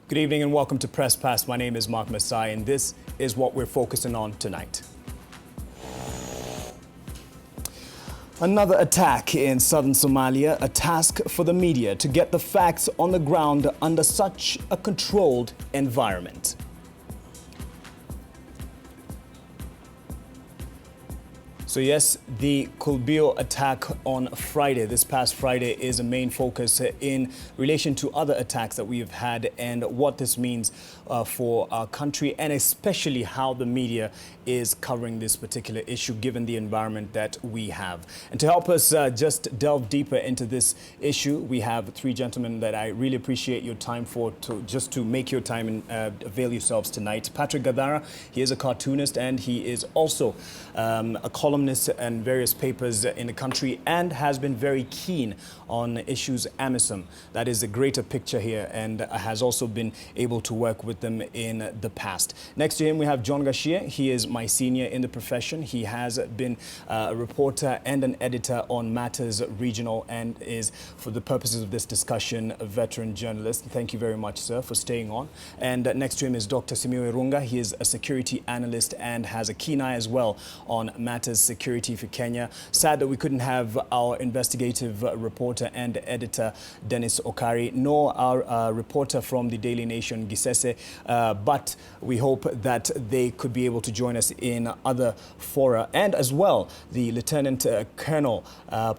Good evening and welcome to Press Pass. My name is Mark Masai and this is what we're focusing on tonight. Another attack in southern Somalia, a task for the media to get the facts on the ground under such a controlled environment. So yes, the Kulbio attack on Friday, this past Friday, is a main focus in relation to other attacks that we have had and what this means for our country and especially how the media is covering this particular issue given the environment that we have. And to help us just delve deeper into this issue, we have three gentlemen that I really appreciate your time for, to make your time and avail yourselves tonight. Patrick Gadara, he is a cartoonist and he is also a columnist and various papers in the country and has been very keen on issues AMISOM. That is the greater picture here and has also been able to work with them in the past. Next to him we have John Gashia. He is my senior in the profession. He has been a reporter and an editor on Matters Regional and is, for the purposes of this discussion, a veteran journalist. Thank you very much, sir, for staying on. And next to him is Dr. Simiwe Runga. He is a security analyst and has a keen eye as well on matters security for Kenya. Sad that we couldn't have our investigative reporter and editor Dennis Okari, nor our reporter from the Daily Nation Gisese, but we hope that they could be able to join us in other fora, and as well the Lieutenant Colonel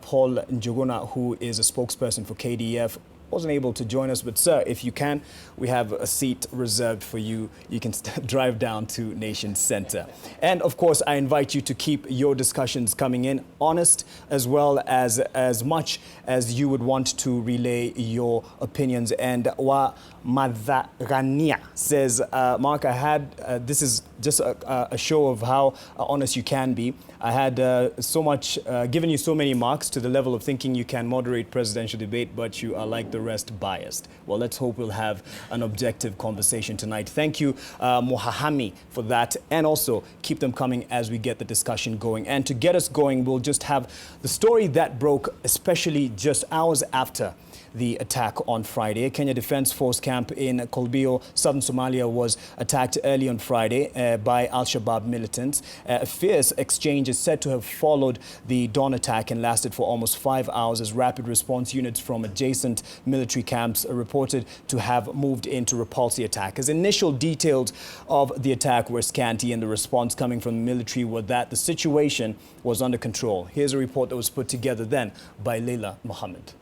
Paul Njuguna, who is a spokesperson for KDF, wasn't able to join us, but sir, if you can, we have a seat reserved for you. You can drive down to Nation Center. And of course, I invite you to keep your discussions coming in honest, as well as much as you would want to relay your opinions. And Wa Madharania says, Mark, I had, this is just a show of how honest you can be. I had given you so many marks to the level of thinking you can moderate presidential debate, but you are like the rest biased. Well, let's hope we'll have an objective conversation tonight. Thank you, Mohahami, for that. And also keep them coming as we get the discussion going. And to get us going, we'll just have the story that broke, especially just hours after the attack on Friday. Kenya Defense Force camp in Kolbio, southern Somalia, was attacked early on Friday by Al-Shabaab militants. A fierce exchange is said to have followed the dawn attack and lasted for almost 5 hours as rapid response units from adjacent military camps are reported to have moved in to repulse the attack. As initial details of the attack were scanty and the response coming from the military were that the situation was under control. Here's a report that was put together then by Leila Mohammed.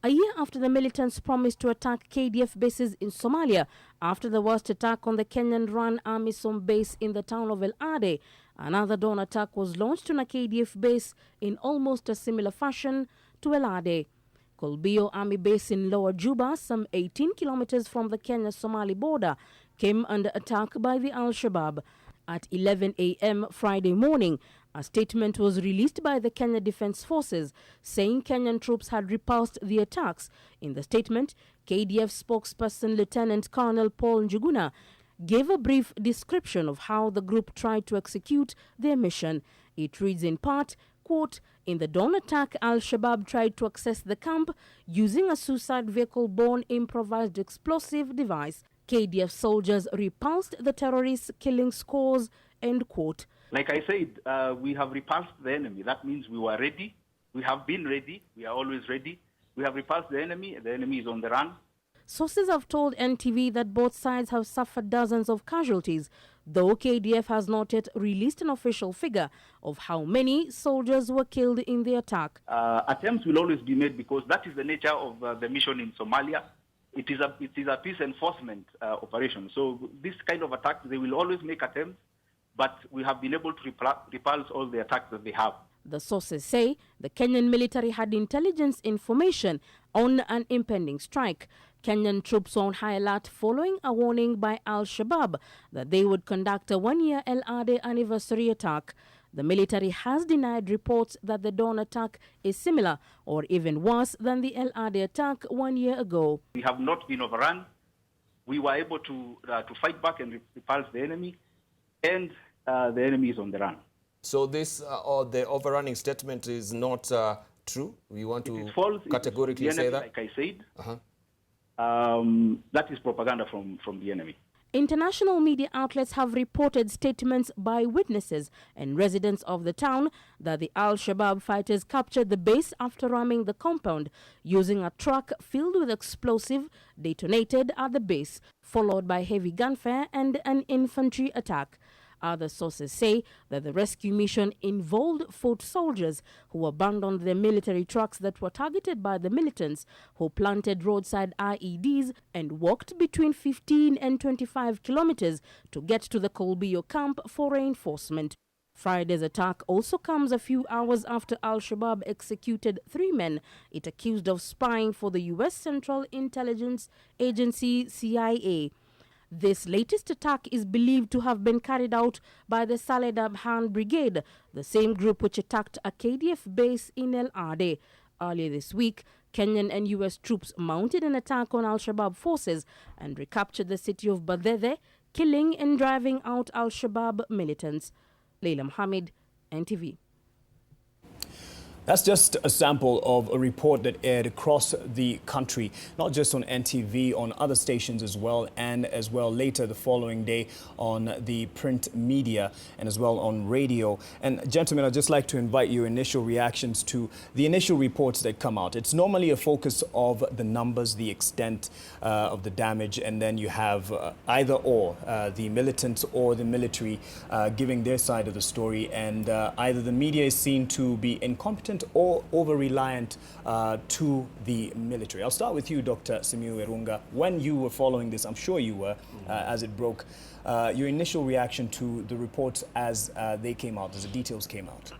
A year after the militants promised to attack KDF bases in Somalia, after the worst attack on the Kenyan-run AMISOM base in the town of El Ade, another dawn attack was launched on a KDF base in almost a similar fashion to El Ade. Kolbio Army Base in Lower Juba, some 18 kilometers from the Kenya-Somali border, came under attack by the Al-Shabaab. At 11 a.m. Friday morning, a statement was released by the Kenya Defense Forces saying Kenyan troops had repulsed the attacks. In the statement, KDF spokesperson Lieutenant Colonel Paul Njuguna gave a brief description of how the group tried to execute their mission. It reads in part, quote, "In the dawn attack, Al-Shabaab tried to access the camp using a suicide vehicle-borne improvised explosive device. KDF soldiers repulsed the terrorists, killing scores," end quote. Like I said, we have repulsed the enemy. That means we were ready. We have been ready. We are always ready. We have repulsed the enemy. The enemy is on the run. Sources have told NTV that both sides have suffered dozens of casualties, though KDF has not yet released an official figure of how many soldiers were killed in the attack. Attempts will always be made because that is the nature of the mission in Somalia. It is a peace enforcement operation. So this kind of attacks, they will always make attempts, but we have been able to repulse all the attacks that they have. The sources say the Kenyan military had intelligence information on an impending strike. Kenyan troops were on high alert following a warning by Al-Shabaab that they would conduct a one-year El Ade anniversary attack. The military has denied reports that the dawn attack is similar or even worse than the El Ade attack 1 year ago. We have not been overrun. We were able to fight back and repulse the enemy, and the enemy is on the run. So this, or the overrunning statement is not true? We want to categorically say that? Like I said, that is propaganda from the enemy. International media outlets have reported statements by witnesses and residents of the town that the Al-Shabaab fighters captured the base after ramming the compound using a truck filled with explosive detonated at the base, followed by heavy gunfire and an infantry attack. Other sources say that the rescue mission involved foot soldiers who abandoned their military trucks that were targeted by the militants, who planted roadside IEDs and walked between 15 and 25 kilometers to get to the Kolbio camp for reinforcement. Friday's attack also comes a few hours after Al-Shabaab executed 3 men it accused of spying for the U.S. Central Intelligence Agency, CIA. This latest attack is believed to have been carried out by the Saleh Dabhan Brigade, the same group which attacked a KDF base in El Ade. Earlier this week, Kenyan and U.S. troops mounted an attack on Al-Shabaab forces and recaptured the city of Badede, killing and driving out Al-Shabaab militants. Leila Mohammed, NTV. That's just a sample of a report that aired across the country, not just on NTV, on other stations as well, and as well later the following day on the print media and as well on radio. And gentlemen, I'd just like to invite your initial reactions to the initial reports that come out. It's normally a focus of the numbers, the extent of the damage, and then you have either or, the militants or the military giving their side of the story, and either the media is seen to be incompetent or over-reliant to the military. I'll start with you, Dr. Simiyu Irunga. When you were following this, I'm sure you were, as it broke, your initial reaction to the reports as they came out, as the details came out?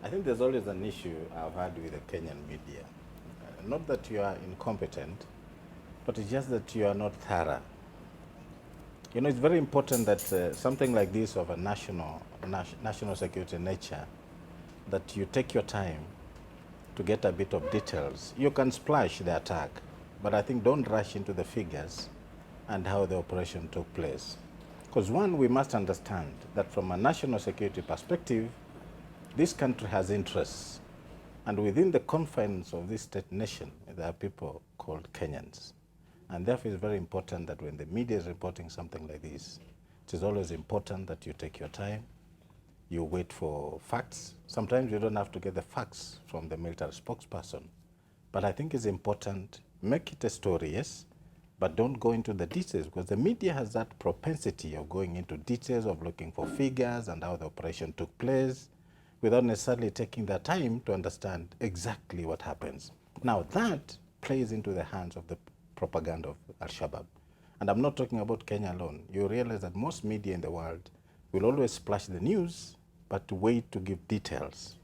I think there's always an issue I've had with the Kenyan media. Not that you are incompetent, but it's just that you are not thorough. You know, it's very important that something like this of a national security nature, that you take your time to get a bit of details. You can splash the attack, but I think don't rush into the figures and how the operation took place. Because one, we must understand that from a national security perspective, this country has interests. And within the confines of this state nation, there are people called Kenyans. And therefore it's very important that when the media is reporting something like this, it is always important that you take your time, you wait for facts. Sometimes you don't have to get the facts from the military spokesperson. But I think it's important, make it a story, yes, but don't go into the details, because the media has that propensity of going into details, of looking for figures and how the operation took place, without necessarily taking the time to understand exactly what happens. Now that plays into the hands of the propaganda of Al-Shabaab. And I'm not talking about Kenya alone. You realize that most media in the world will always splash the news, but wait to give details.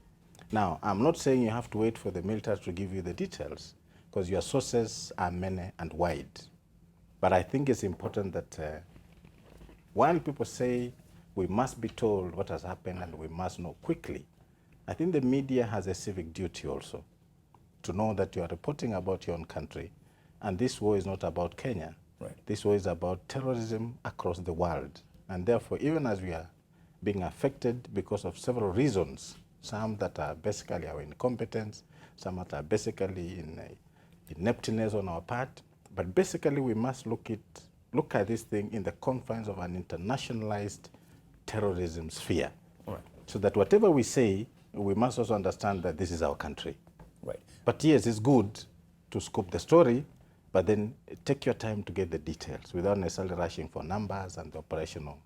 Now, I'm not saying you have to wait for the military to give you the details, because your sources are many and wide. But I think it's important that while people say we must be told what has happened and we must know quickly, I think the media has a civic duty also to know that you are reporting about your own country, and this war is not about Kenya. Right. This war is about terrorism across the world. And therefore, even as we are being affected because of several reasons, some that are basically our incompetence, some that are basically ineptness on our part, but basically we must look at this thing in the confines of an internationalized terrorism sphere. All right. So that whatever we say, we must also understand that this is our country. Right. But yes, it's good to scoop the story, but then take your time to get the details without necessarily rushing for numbers and the operational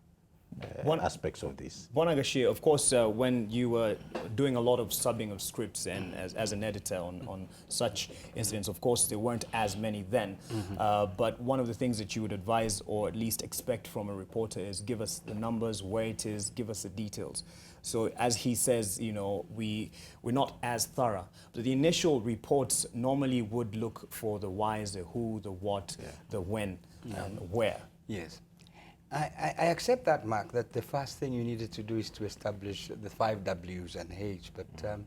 aspects of this. Bonagashir, of course, when you were doing a lot of subbing of scripts and as an editor on such incidents, of course, there weren't as many then. But one of the things that you would advise or at least expect from a reporter is give us the numbers, where it is, give us the details. So as he says, you know, we're not as thorough. But the initial reports normally would look for the whys, the who, the what, the when, and where. Yes. I accept that, Mark, that the first thing you needed to do is to establish the 5 W's and H, but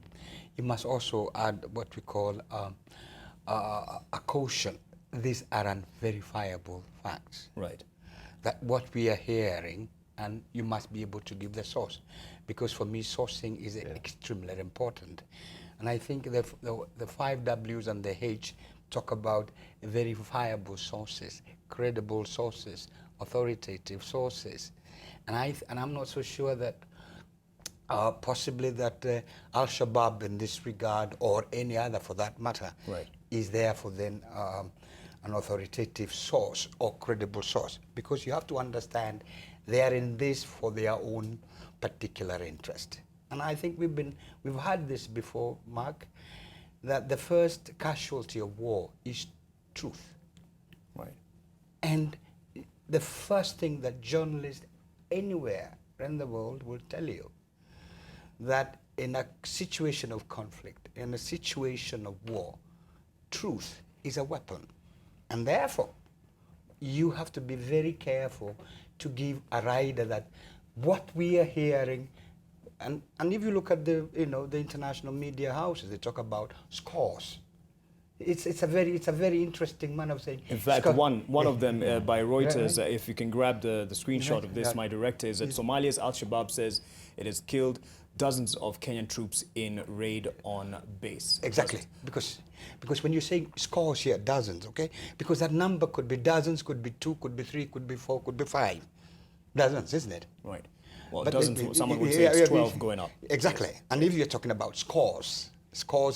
you must also add what we call a caution. These are unverifiable facts. Right. That what we are hearing, and you must be able to give the source, because for me sourcing is extremely important. And I think the 5 W's and the H talk about verifiable sources, credible sources, authoritative sources. And I'm not so sure that possibly that Al-Shabaab in this regard, or any other for that matter, Right. is there for then an authoritative source or credible source. Because you have to understand they are in this for their own particular interest. And I think we've had this before, Mark, that the first casualty of war is truth. Right. And the first thing that journalists anywhere in the world will tell you, that in a situation of conflict, in a situation of war, truth is a weapon. And therefore, you have to be very careful to give a rider that what we are hearing, and if you look at the international media houses, they talk about scores. It's a very interesting manner of saying. In fact, one of them by Reuters, Right. if you can grab the screenshot of this, Right. my director, is that Somalia's Al-Shabaab says it has killed dozens of Kenyan troops in raid on base. Exactly, because when you're saying scores here, dozens, okay? Because that number could be dozens, could be 2, could be 3, could be 4, could be 5. Dozens, isn't it? Right. Well, But dozens, someone would say it's 12 going up. Exactly. And if you're talking about scores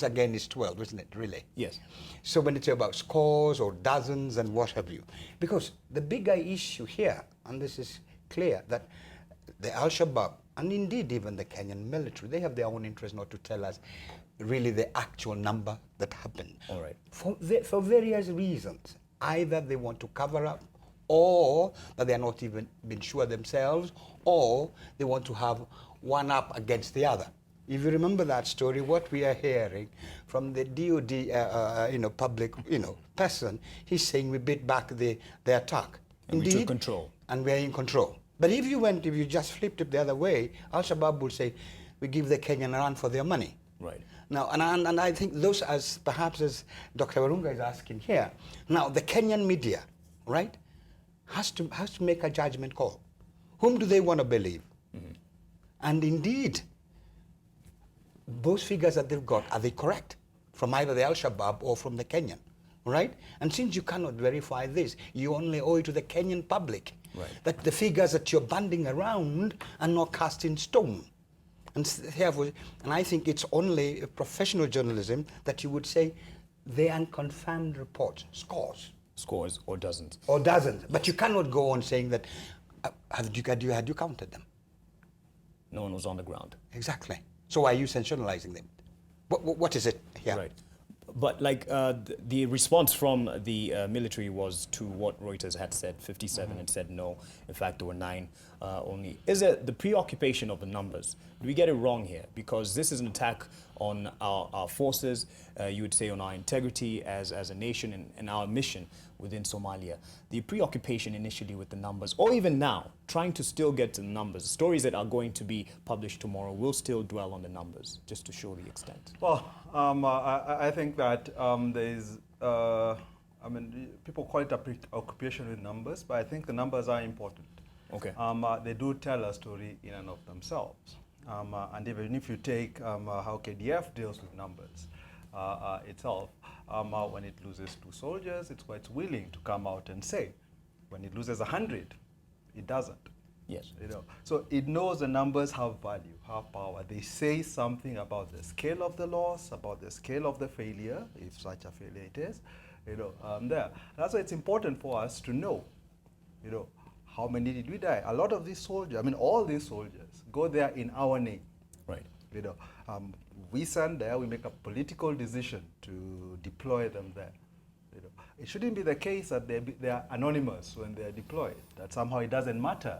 again is 12, isn't it, really? Yes. So when it's about scores or dozens and what have you, because the bigger issue here, and this is clear, that the Al-Shabaab, and indeed even the Kenyan military, they have their own interest not to tell us really the actual number that happened. All right. For various reasons. Either they want to cover up, or that they are not even been sure themselves, or they want to have one up against the other. If you remember that story, what we are hearing from the DOD, public, person, he's saying we beat back the attack. And Indeed, we took control. And we are in control. But if you just flipped it the other way, Al-Shabaab will say, we give the Kenyan a run for their money. Right. Now, and I think those, as perhaps as Dr. Warunga is asking here, now the Kenyan media, right, has to make a judgment call. Whom do they want to believe? Mm-hmm. And indeed, those figures that they've got, are they correct? From either the Al-Shabaab or from the Kenyan, right? And since you cannot verify this, you only owe it to the Kenyan public. Right. That the figures that you're banding around are not cast in stone. And therefore, and I think it's only professional journalism that you would say the unconfirmed reports, scores or dozens. or dozens. But you cannot go on saying that, had you counted them? No one was on the ground. Exactly. So why are you sensationalizing them? What is it here? Right. But the response from the military was to what Reuters had said, 57, and said no. In fact, there were 9 only. Is it the preoccupation of the numbers? Do we get it wrong here? Because this is an attack on our forces, you would say on our integrity as a nation and our mission within Somalia. The preoccupation initially with the numbers, or even now, trying to still get to the numbers. The stories that are going to be published tomorrow will still dwell on the numbers, just to show the extent. Well, I think that there's, people call it a preoccupation with numbers, but I think the numbers are important. Okay. They do tell a story in and of themselves. And even if you take how KDF deals with numbers itself, when it loses 2 soldiers, it's quite willing to come out and say. When it loses 100, it doesn't. Yes. So it knows the numbers have value, have power. They say something about the scale of the loss, about the scale of the failure, if such a failure it is. There. That's why it's important for us to know, how many did we die? A lot of these soldiers, all these soldiers go there in our name. Right. We send there, we make a political decision to deploy them there. It shouldn't be the case that they are anonymous when they are deployed, that somehow it doesn't matter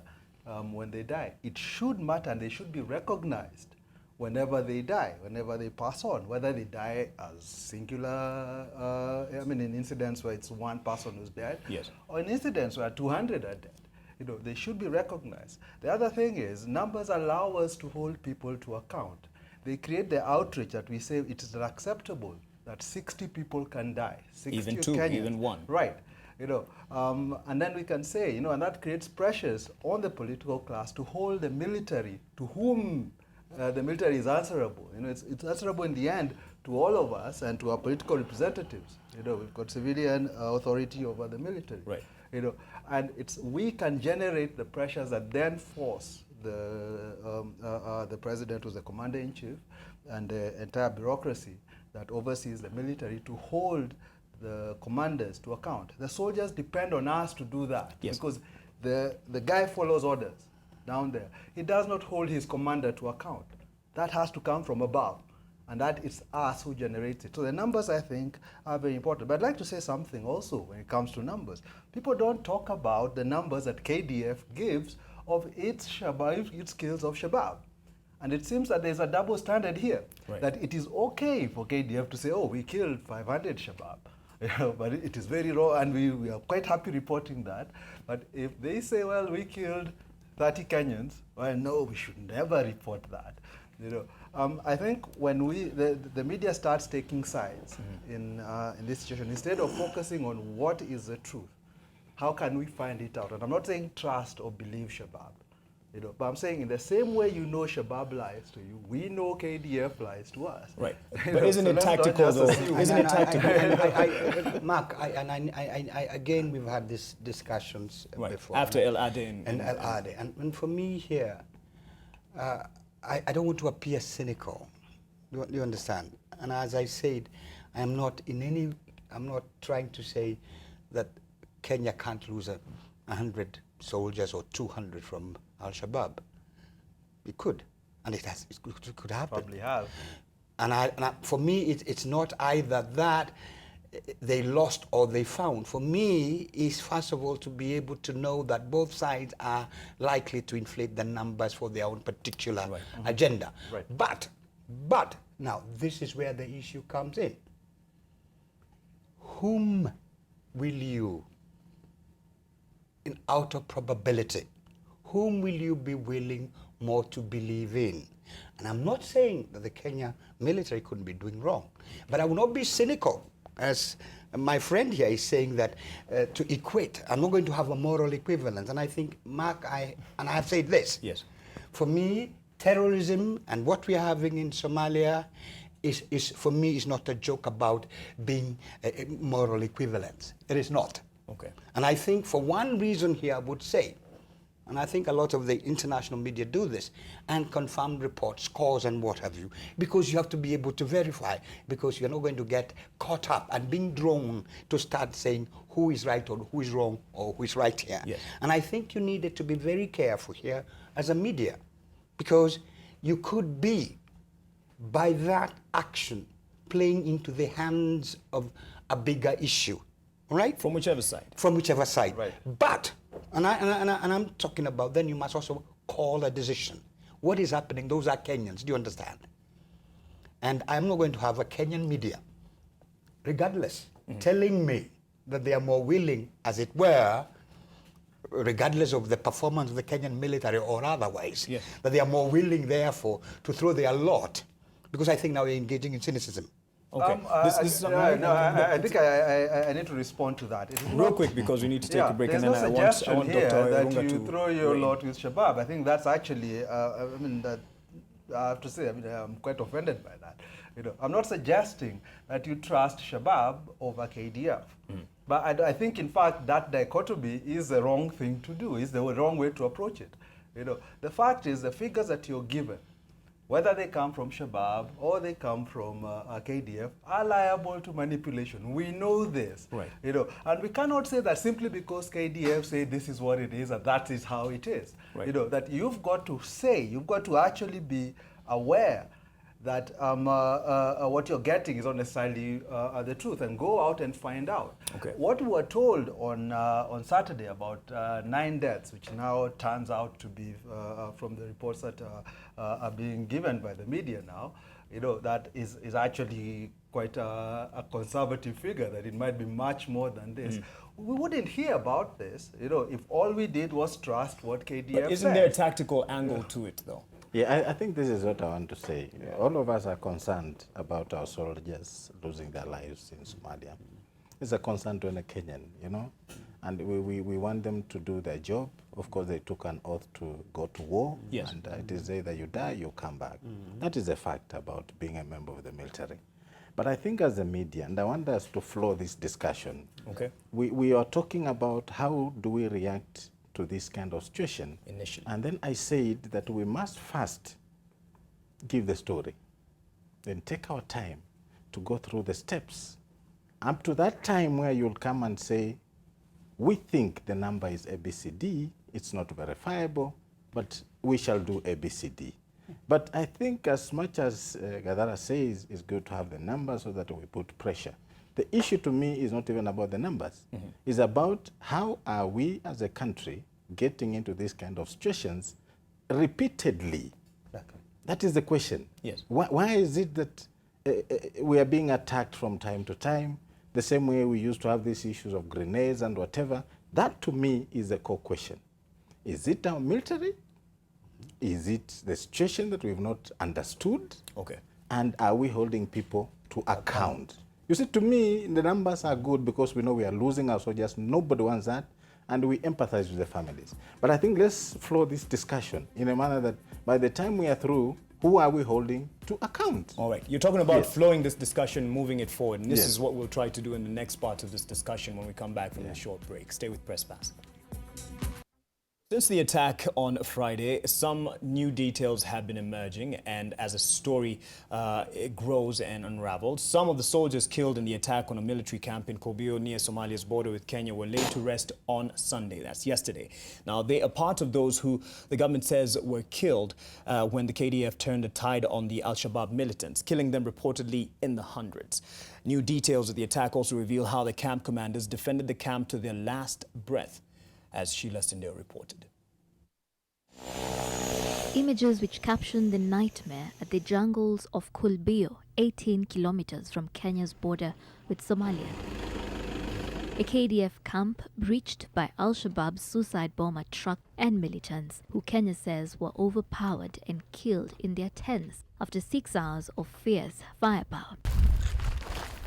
when they die. It should matter, and they should be recognized whenever they die, whenever they pass on, whether they die as singular, in incidents where it's one person who's dead, yes, or in incidents where 200 are dead. They should be recognized. The other thing is, numbers allow us to hold people to account. They create the outrage that we say it is unacceptable that 60 people can die. 60 even 2, Kenyans. even 1. Right. And then we can say, and that creates pressures on the political class to hold the military, to whom the military is answerable. It's answerable in the end to all of us and to our political representatives. You know, we've got civilian authority over the military. Right. You know, and we can generate the pressures that then force the president, who's the commander-in-chief, and the entire bureaucracy that oversees the military to hold the commanders to account. The soldiers depend on us to do that, yes, because the guy follows orders down there. He does not hold his commander to account. That has to come from above, and that is us who generates it. So the numbers, I think, are very important. But I'd like to say something also when it comes to numbers. People don't talk about the numbers that KDF gives of its kills of Shabaab. And it seems that there's a double standard here, right, that it is okay for KDF to say, oh, we killed 500 Shabaab. You know, but it is very raw, and we are quite happy reporting that. But if they say, well, we killed 30 Kenyans, well, no, we should never report that. You know, I think when the media starts taking sides in this situation, instead of focusing on what is the truth, how can we find it out? And I'm not saying trust or believe Shabaab, you know, but I'm saying in the same way you know Shabaab lies to you, we know KDF lies to us. Right. You But know, isn't so it let's not tactical, just though? assume. Isn't it tactical? Mark, again, we've had these discussions Right. before. After El-Ade and El-Ade. And for me here, I don't want to appear cynical. Do you understand? And as I said, I'm not trying to say that Kenya can't lose 100 soldiers or 200 from Al-Shabaab. It could, and it could happen. Probably have. And for me, it's not either that they lost or they found. For me, is first of all to be able to know that both sides are likely to inflate the numbers for their own particular agenda. Right. But now this is where the issue comes in. Whom will you, out of probability, whom will you be willing more to believe in? And I'm not saying that the Kenya military couldn't be doing wrong, but I will not be cynical, as my friend here is saying, that to equate, I'm not going to have a moral equivalence. And I think, Mark, I have said this. Yes. For me, terrorism and what we are having in Somalia is for me, is not a joke about being a moral equivalence. It is not. Okay. And I think for one reason here I would say, and I think a lot of the international media do this, and confirm reports, scores and what have you, because you have to be able to verify, because you're not going to get caught up and being drawn to start saying who is right or who is wrong or who is right here. Yes. And I think you needed to be very careful here as a media, because you could be, by that action, playing into the hands of a bigger issue. Right? From whichever side. From whichever side. Right. But, and I'm talking about, then you must also call a decision. What is happening? Those are Kenyans, do you understand? And I'm not going to have a Kenyan media, regardless, telling me that they are more willing, as it were, regardless of the performance of the Kenyan military or otherwise, yes, that they are more willing, therefore, to throw their lot, because I think now we're engaging in cynicism. Okay. I think I need to respond to that. Real quick, because we need to take a break, there's and then no I want suggestion here Dr. that Irunga you to throw your weigh in. lot with Shabaab. I think that's actually, I mean, that I have to say, I mean, I'm quite offended by that. You know, I'm not suggesting that you trust Shabaab over KDF. But I think, in fact, that dichotomy is the wrong thing to do, is the wrong way to approach it. You know, the fact is, the figures that you're given, whether they come from Shabaab or they come from KDF, are liable to manipulation. We know this. Right. You know, and we cannot say that simply because KDF say this is what it is and that is how it is. Right. You know, that you've got to say, you've got to actually be aware that what you're getting is not necessarily the truth, and go out and find out. Okay. What we were told on Saturday about 9 deaths, which now turns out to be, from the reports that are being given by the media now, you know, that is actually quite a conservative figure, that it might be much more than this. We wouldn't hear about this, you know, if all we did was trust what KDF But isn't there a tactical angle to it, though? Yeah, I think this is what I want to say. All of us are concerned about our soldiers losing their lives in Somalia. It's a concern to any Kenyan, you know, and we want them to do their job. Of course, they took an oath to go to war, yes, and it is either you die, you come back. That is a fact about being a member of the military. But I think as a media, and I want us to flow this discussion, Okay. we are talking about how do we react to this kind of situation. Initially. And then I said that we must first give the story, then take our time to go through the steps. Up to that time where you'll come and say, we think the number is ABCD, it's not verifiable, but we shall do ABCD. But I think as much as Gadara says, it's good to have the numbers so that we put pressure. The issue to me is not even about the numbers. It's about how are we as a country getting into these kind of situations repeatedly. Exactly. That is the question. Yes. Why is it that we are being attacked from time to time, the same way we used to have these issues of grenades and whatever? That to me is the core question. Is it our military? Is it the situation that we've not understood? Okay. And are we holding people to account? You see, to me, the numbers are good because we know we are losing our soldiers. Nobody wants that. And we empathize with the families. But I think let's flow this discussion in a manner that by the time we are through, who are we holding to account? All right. You're talking about Yes. flowing this discussion, moving it forward. And this Yes. is what we'll try to do in the next part of this discussion when we come back from the short break. Stay with Press Pass. Since the attack on Friday, some new details have been emerging, and as a story it grows and unravels, some of the soldiers killed in the attack on a military camp in Kolbio near Somalia's border with Kenya were laid to rest on Sunday. That's yesterday. Now, they are part of those who the government says were killed when the KDF turned the tide on the Al-Shabaab militants, killing them reportedly in the hundreds. New details of the attack also reveal how the camp commanders defended the camp to their last breath, as Sheila Sindel reported. Images which caption the nightmare at the jungles of Kolbio, 18 kilometers from Kenya's border with Somalia. A KDF camp breached by Al-Shabaab's suicide bomber truck and militants, who Kenya says were overpowered and killed in their tents after 6 hours of fierce firepower.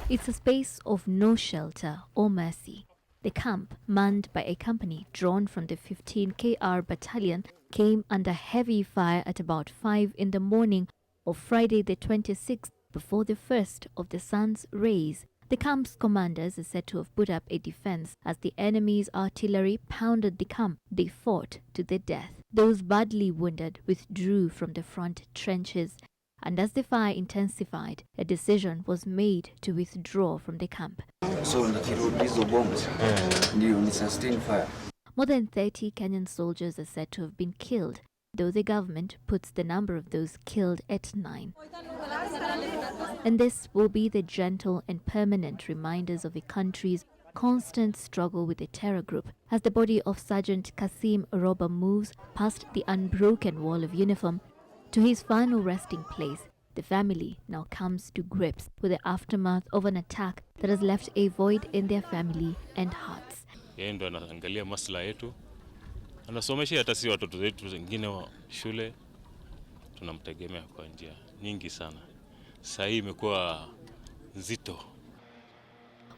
It's a space of no shelter or mercy. The camp, manned by a company drawn from the 15 KR battalion, came under heavy fire at about 5 in the morning of Friday the 26th, before the first of the sun's rays. The camp's commanders are said to have put up a defense as the enemy's artillery pounded the camp. They fought to the death. Those badly wounded withdrew from the front trenches, and as the fire intensified, a decision was made to withdraw from the camp. So nikirudi hizo bombs ndio ni sustain fire. More than 30 Kenyan soldiers are said to have been killed, though the government puts the number of those killed at 9. And this will be the gentle and permanent reminders of the country's constant struggle with the terror group, as the body of Sergeant Kasim Roba moves past the unbroken wall of uniform to his final resting place. The family now comes to grips with the aftermath of an attack that has left a void in their family and hearts. Yeye ndo anaangalia maslahi yetu, anasomesha hata si watoto wetu wengine wa shule, tunamtegemea kwa njia nyingi sana. Sasa hii imekuwa nzito.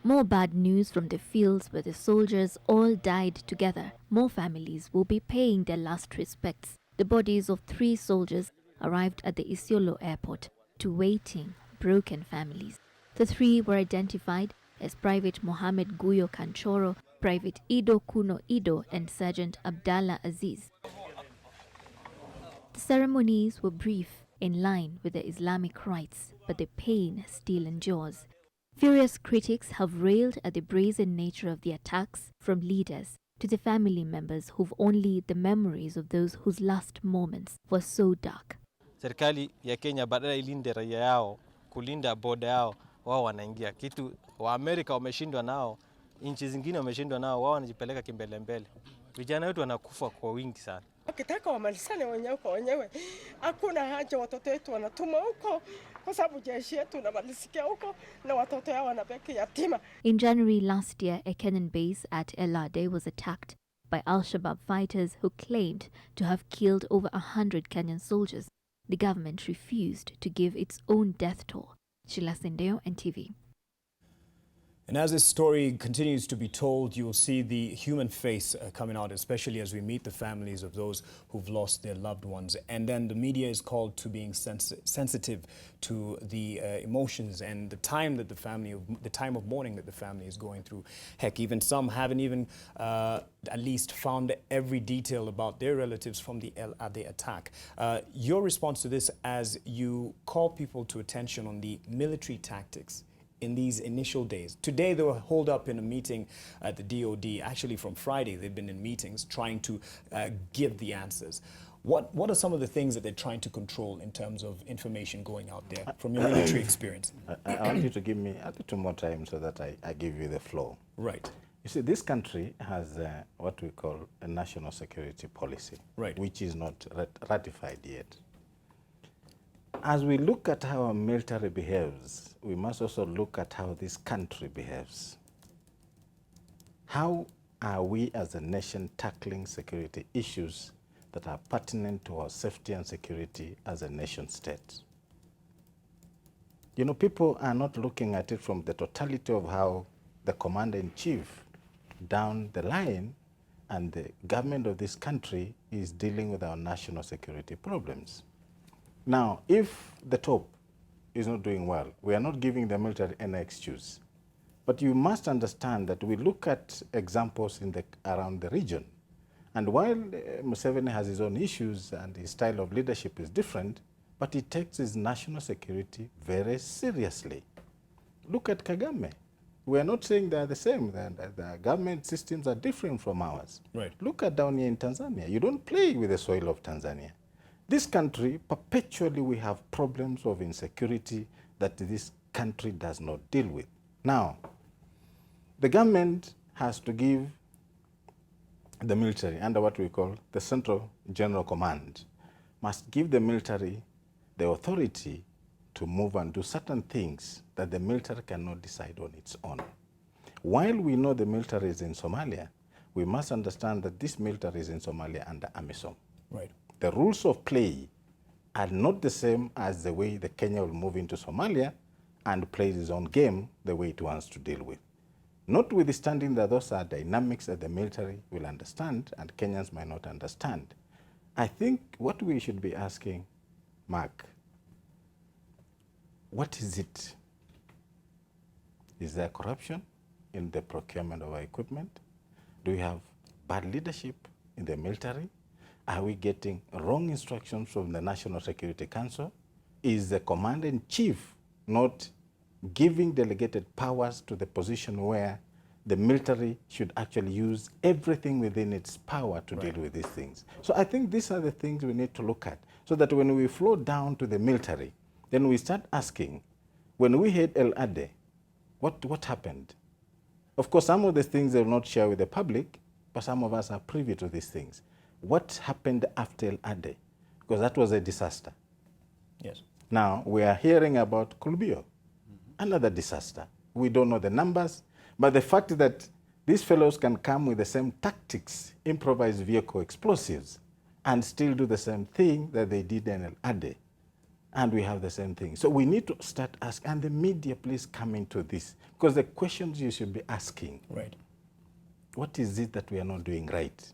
More bad news from the fields where the soldiers all died together. More families will be paying their last respects. The bodies of 3 soldiers arrived at the Isiolo airport to waiting, broken families. The 3 were identified as Private Mohammed Guyo Kanchoro, Private Ido Kuno Ido, and Sergeant Abdallah Aziz. The ceremonies were brief, in line with the Islamic rites, but the pain still endures. Furious critics have railed at the brazen nature of the attacks, from leaders to the family members who've only the memories of those whose last moments were so dark. Serikali ya Kenya badala ilinde raia yao, kulinda boda yao, wao wanaingia. Kitu wa Amerika wameshindwa nao, nchi zingine wameshindwa nao, wao wanajipeleka kimbele mbele. Vijana wetu wanakufa kwa wingi sana. Wakitaka wamalizane wenyewe kwa wenyewe, hakuna haja watoto wetu wanatuma huko, kwa sababu jeshi yetu inamalizikia huko na watoto yao wanabaki yatima. In January last year, a Kenyan base at El Ade was attacked by Al-Shabaab fighters who claimed to have killed over 100 Kenyan soldiers. The government refused to give its own death toll. Sheila Sindel, NTV. And as this story continues to be told, you'll see the human face coming out, especially as we meet the families of those who've lost their loved ones. And then the media is called to being sensitive to the emotions and the time that the time of mourning that the family is going through. Heck, even some haven't even at least found every detail about their relatives from the Al-Ade attack. Your response to this as you call people to attention on the military tactics in these initial days. Today they were holed up in a meeting at the DOD. Actually from Friday they've been in meetings trying to give the answers. What are some of the things that they're trying to control in terms of information going out there from your military experience? I want you to give me a little more time so that I give you the flow. Right. You see, this country has what we call a national security policy, right, which is not ratified yet. As we look at how our military behaves, we must also look at how this country behaves. How are we as a nation tackling security issues that are pertinent to our safety and security as a nation state? You know, people are not looking at it from the totality of how the commander-in-chief down the line and the government of this country is dealing with our national security problems. Now, if the top is not doing well, we are not giving the military any excuse. But you must understand that we look at examples around the region. And while Museveni has his own issues and his style of leadership is different, but he takes his national security very seriously. Look at Kagame. We are not saying they are the same. The government systems are different from ours. Right. Look at down here in Tanzania. You don't play with the soil of Tanzania. This country, perpetually we have problems of insecurity that this country does not deal with. Now, the government has to give the military, under what we call the Central General Command, must give the military the authority to move and do certain things that the military cannot decide on its own. While we know the military is in Somalia, we must understand that this military is in Somalia under AMISOM. Right. The rules of play are not the same as the way the Kenya will move into Somalia and play its own game the way it wants to deal with. Notwithstanding that those are dynamics that the military will understand and Kenyans might not understand. I think what we should be asking, Mark, what is it? Is there corruption in the procurement of our equipment? Do we have bad leadership in the military? Are we getting wrong instructions from the National Security Council? Is the commander-in-chief not giving delegated powers to the position where the military should actually use everything within its power to deal with these things? So I think these are the things we need to look at, so that when we flow down to the military, then we start asking, when we had Al-Ade, what happened? Of course, some of the things they will not share with the public, but some of us are privy to these things. What happened after Al-Ade? Because that was a disaster. Yes. Now, we are hearing about Kulbio, another disaster. We don't know the numbers, but the fact that these fellows can come with the same tactics, improvised vehicle explosives, and still do the same thing that they did in Al-Ade, and we have the same thing. So we need to start asking, and the media, please come into this, because the questions you should be asking, right, what is it that we are not doing right?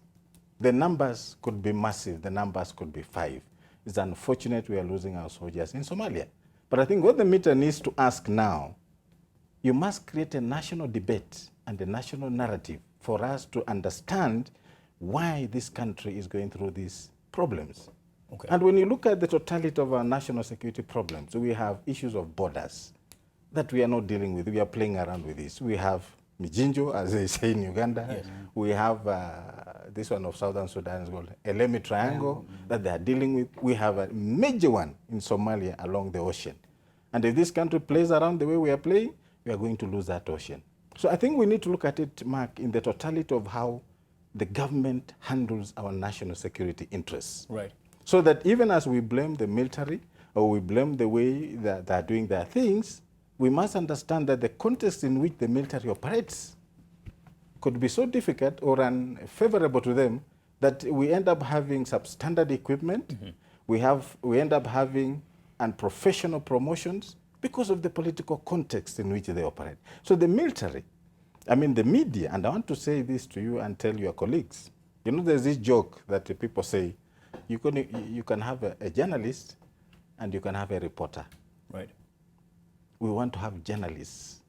The numbers could be massive. The numbers could be 5. It's unfortunate we are losing our soldiers in Somalia. But I think what the media needs to ask now, you must create a national debate and a national narrative for us to understand why this country is going through these problems. Okay. And when you look at the totality of our national security problems, we have issues of borders that we are not dealing with. We are playing around with this. We have Mijinjo, as they say in Uganda. Yes. We have this one of Southern Sudan is called Elemi Triangle that they are dealing with. We have a major one in Somalia along the ocean. And if this country plays around the way we are playing, we are going to lose that ocean. So I think we need to look at it, Mark, in the totality of how the government handles our national security interests. Right. So that even as we blame the military or we blame the way that they are doing their things, we must understand that the context in which the military operates could be so difficult or unfavorable to them that we end up having substandard equipment. We end up having unprofessional promotions because of the political context in which they operate. So the military, I mean the media, and I want to say this to you and tell your colleagues. You know, there's this joke that the people say, you can have a journalist and you can have a reporter. Right. We want to have journalists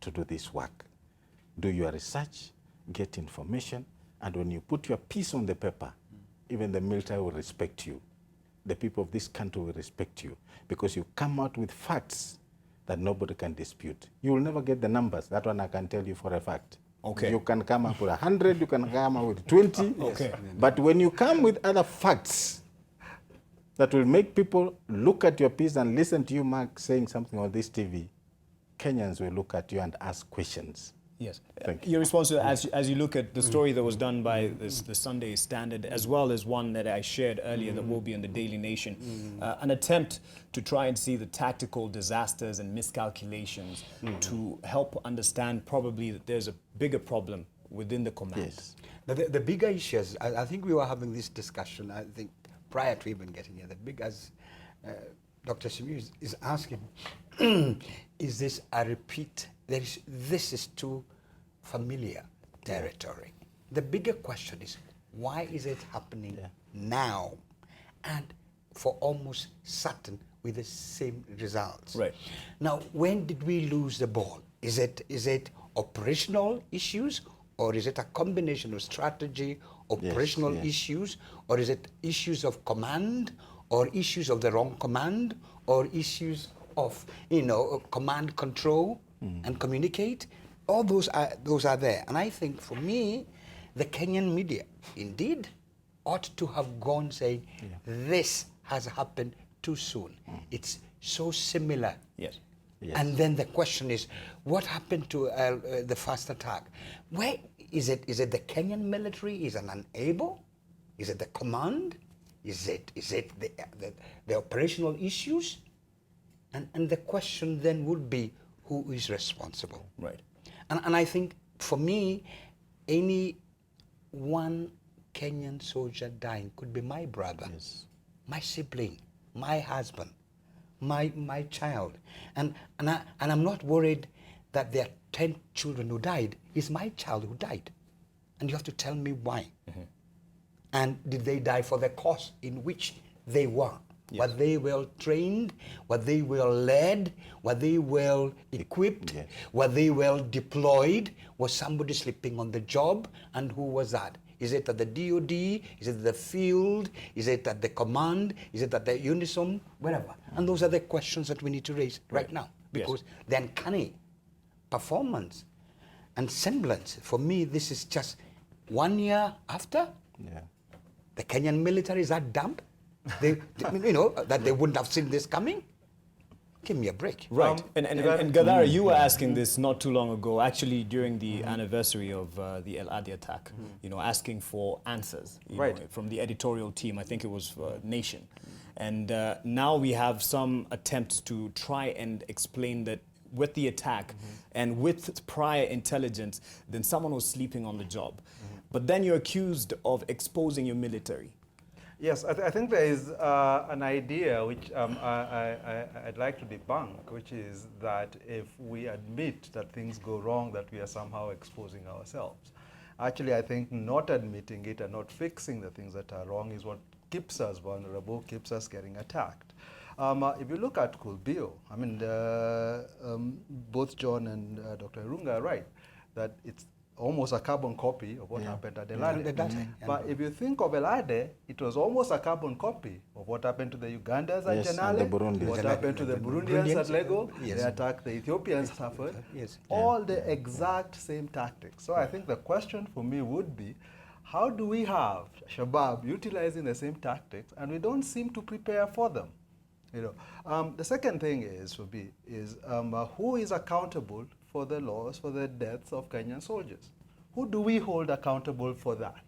to do this work. Do your research, get information, and when you put your piece on the paper, even the military will respect you. The people of this country will respect you because you come out with facts that nobody can dispute. You will never get the numbers. That one I can tell you for a fact. Okay. You can come up with 100, you can come up with 20. Okay. But when you come with other facts that will make people look at your piece and listen to you, Mark, saying something on this TV, Kenyans will look at you and ask questions. Yes. Thank you. Your response to as you look at the story that was done by the Sunday Standard, as well as one that I shared earlier that will be on the Daily Nation, an attempt to try and see the tactical disasters and miscalculations to help understand probably that there's a bigger problem within the command. Yes. Now the bigger issues, I think we were having this discussion, I think, prior to even getting here. The big, as Dr. Shimi is asking, is this a repeat? This is too familiar territory. The bigger question is, why is it happening now and for almost certain with the same results? Right. Now, when did we lose the ball? Is it operational issues, or is it a combination of strategy, operational issues, or is it issues of command, or issues of the wrong command, or issues of, command control and communicate? All those are there. And I think for me, the Kenyan media indeed ought to have gone saying, this has happened too soon. It's so similar. Yes. Yes. And then the question is, what happened to the first attack? Where is it? Is it the Kenyan military is unable? Is it the command? Is it the operational issues? And the question then would be, who is responsible? Right. And I think for me, any one Kenyan soldier dying could be my brother, my sibling, my husband, my child. And I'm not worried that there are 10 children who died. It's my child who died. And you have to tell me why. And did they die for the cause in which they were? Were they well trained? Were they well led? Were they well equipped? Were they well deployed? Was somebody sleeping on the job? And who was that? Is it at the DOD? Is it the field? Is it at the command? Is it at the unison? Wherever. And those are the questions that we need to raise right now. Because the uncanny performance and semblance, for me, this is just 1 year after. The Kenyan military is that dumb? That they wouldn't have seen this coming? Give me a break. Right. And Gadara, you were asking this not too long ago, actually during the anniversary of the El-Adi attack, asking for answers from the editorial team. I think it was Nation. And now we have some attempts to try and explain that with the attack and with prior intelligence, then someone was sleeping on the job. But then you're accused of exposing your military. Yes, I think there is an idea which I'd like to debunk, which is that if we admit that things go wrong, that we are somehow exposing ourselves. Actually, I think not admitting it and not fixing the things that are wrong is what keeps us vulnerable, keeps us getting attacked. If you look at Kulbio, I mean, both John and Dr. Irunga are right, that it's almost a carbon copy of what happened at El-Ade. But if you think of El-Ade, it was almost a carbon copy of what happened to the Ugandans at Janale, what happened to the Burundians at Lego, the attack the Ethiopians suffered, all the exact same tactics. So I think the question for me would be, how do we have Shabaab utilizing the same tactics and we don't seem to prepare for them? The second thing is, who is accountable for the loss, for the deaths of Kenyan soldiers? Who do we hold accountable for that?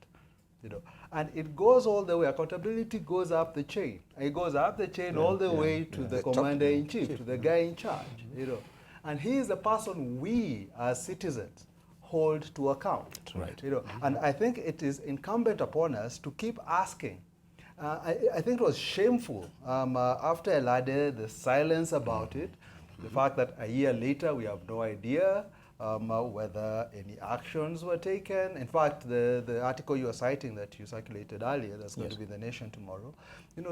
And it goes all the way, accountability goes up the chain. It goes up the chain all the way to the commander-in-chief, to the guy in charge, And he is the person we, as citizens, hold to account. And I think it is incumbent upon us to keep asking, I think it was shameful after Elade, the silence about it, the fact that a year later we have no idea whether any actions were taken. In fact, the article you were citing that you circulated earlier, that's going to be in The Nation tomorrow,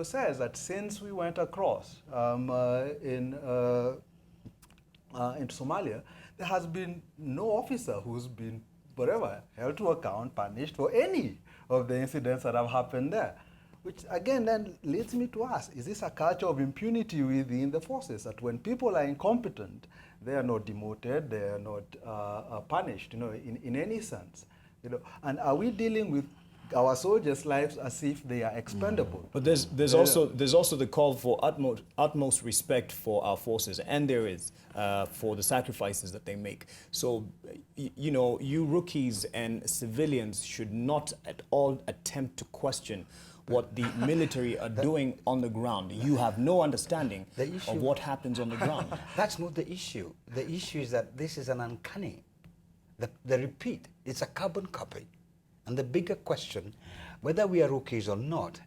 says that since we went across in Somalia, there has been no officer who's been, whatever, held to account, punished for any of the incidents that have happened there. Which again then leads me to ask, is this a culture of impunity within the forces, that when people are incompetent, they are not demoted, they are not punished, in any sense? And are we dealing with our soldiers' lives as if they are expendable? But there's also the call for utmost respect for our forces, and there is for the sacrifices that they make. So, you rookies and civilians should not at all attempt to question what the military are doing on the ground. You have no understanding of what happens on the ground. That's not the issue. The issue is that this is an uncanny. The repeat, it's a carbon copy. And the bigger question, whether we are rookies or not,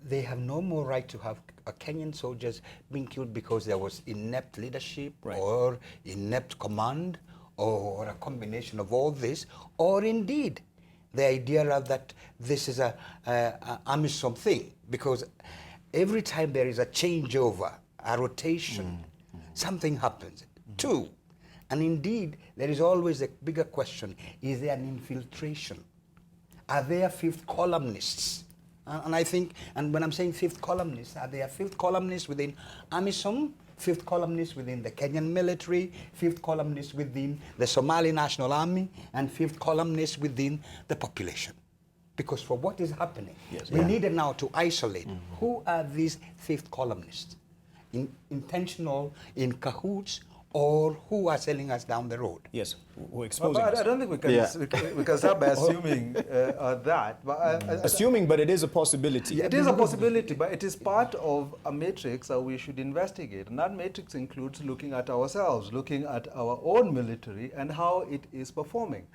they have no more right to have Kenyan soldiers being killed because there was inept leadership or inept command or a combination of all this, or indeed the idea that this is a AMISOM thing, because every time there is a changeover, a rotation, something happens. Two, and indeed there is always a bigger question, is there an infiltration? Are there fifth columnists? And I think, and when I'm saying fifth columnists, are there fifth columnists within AMISOM, fifth columnists within the Kenyan military, fifth columnists within the Somali National Army, and fifth columnists within the population? Because for what is happening, we need now to isolate who are these fifth columnists, intentional, in cahoots, or who are selling us down the road. Yes, who are exposing us. I don't think we can start by assuming that. But assuming, but it is a possibility. Yeah, it is a possibility, but it is part of a matrix that we should investigate. And that matrix includes looking at ourselves, looking at our own military and how it is performing.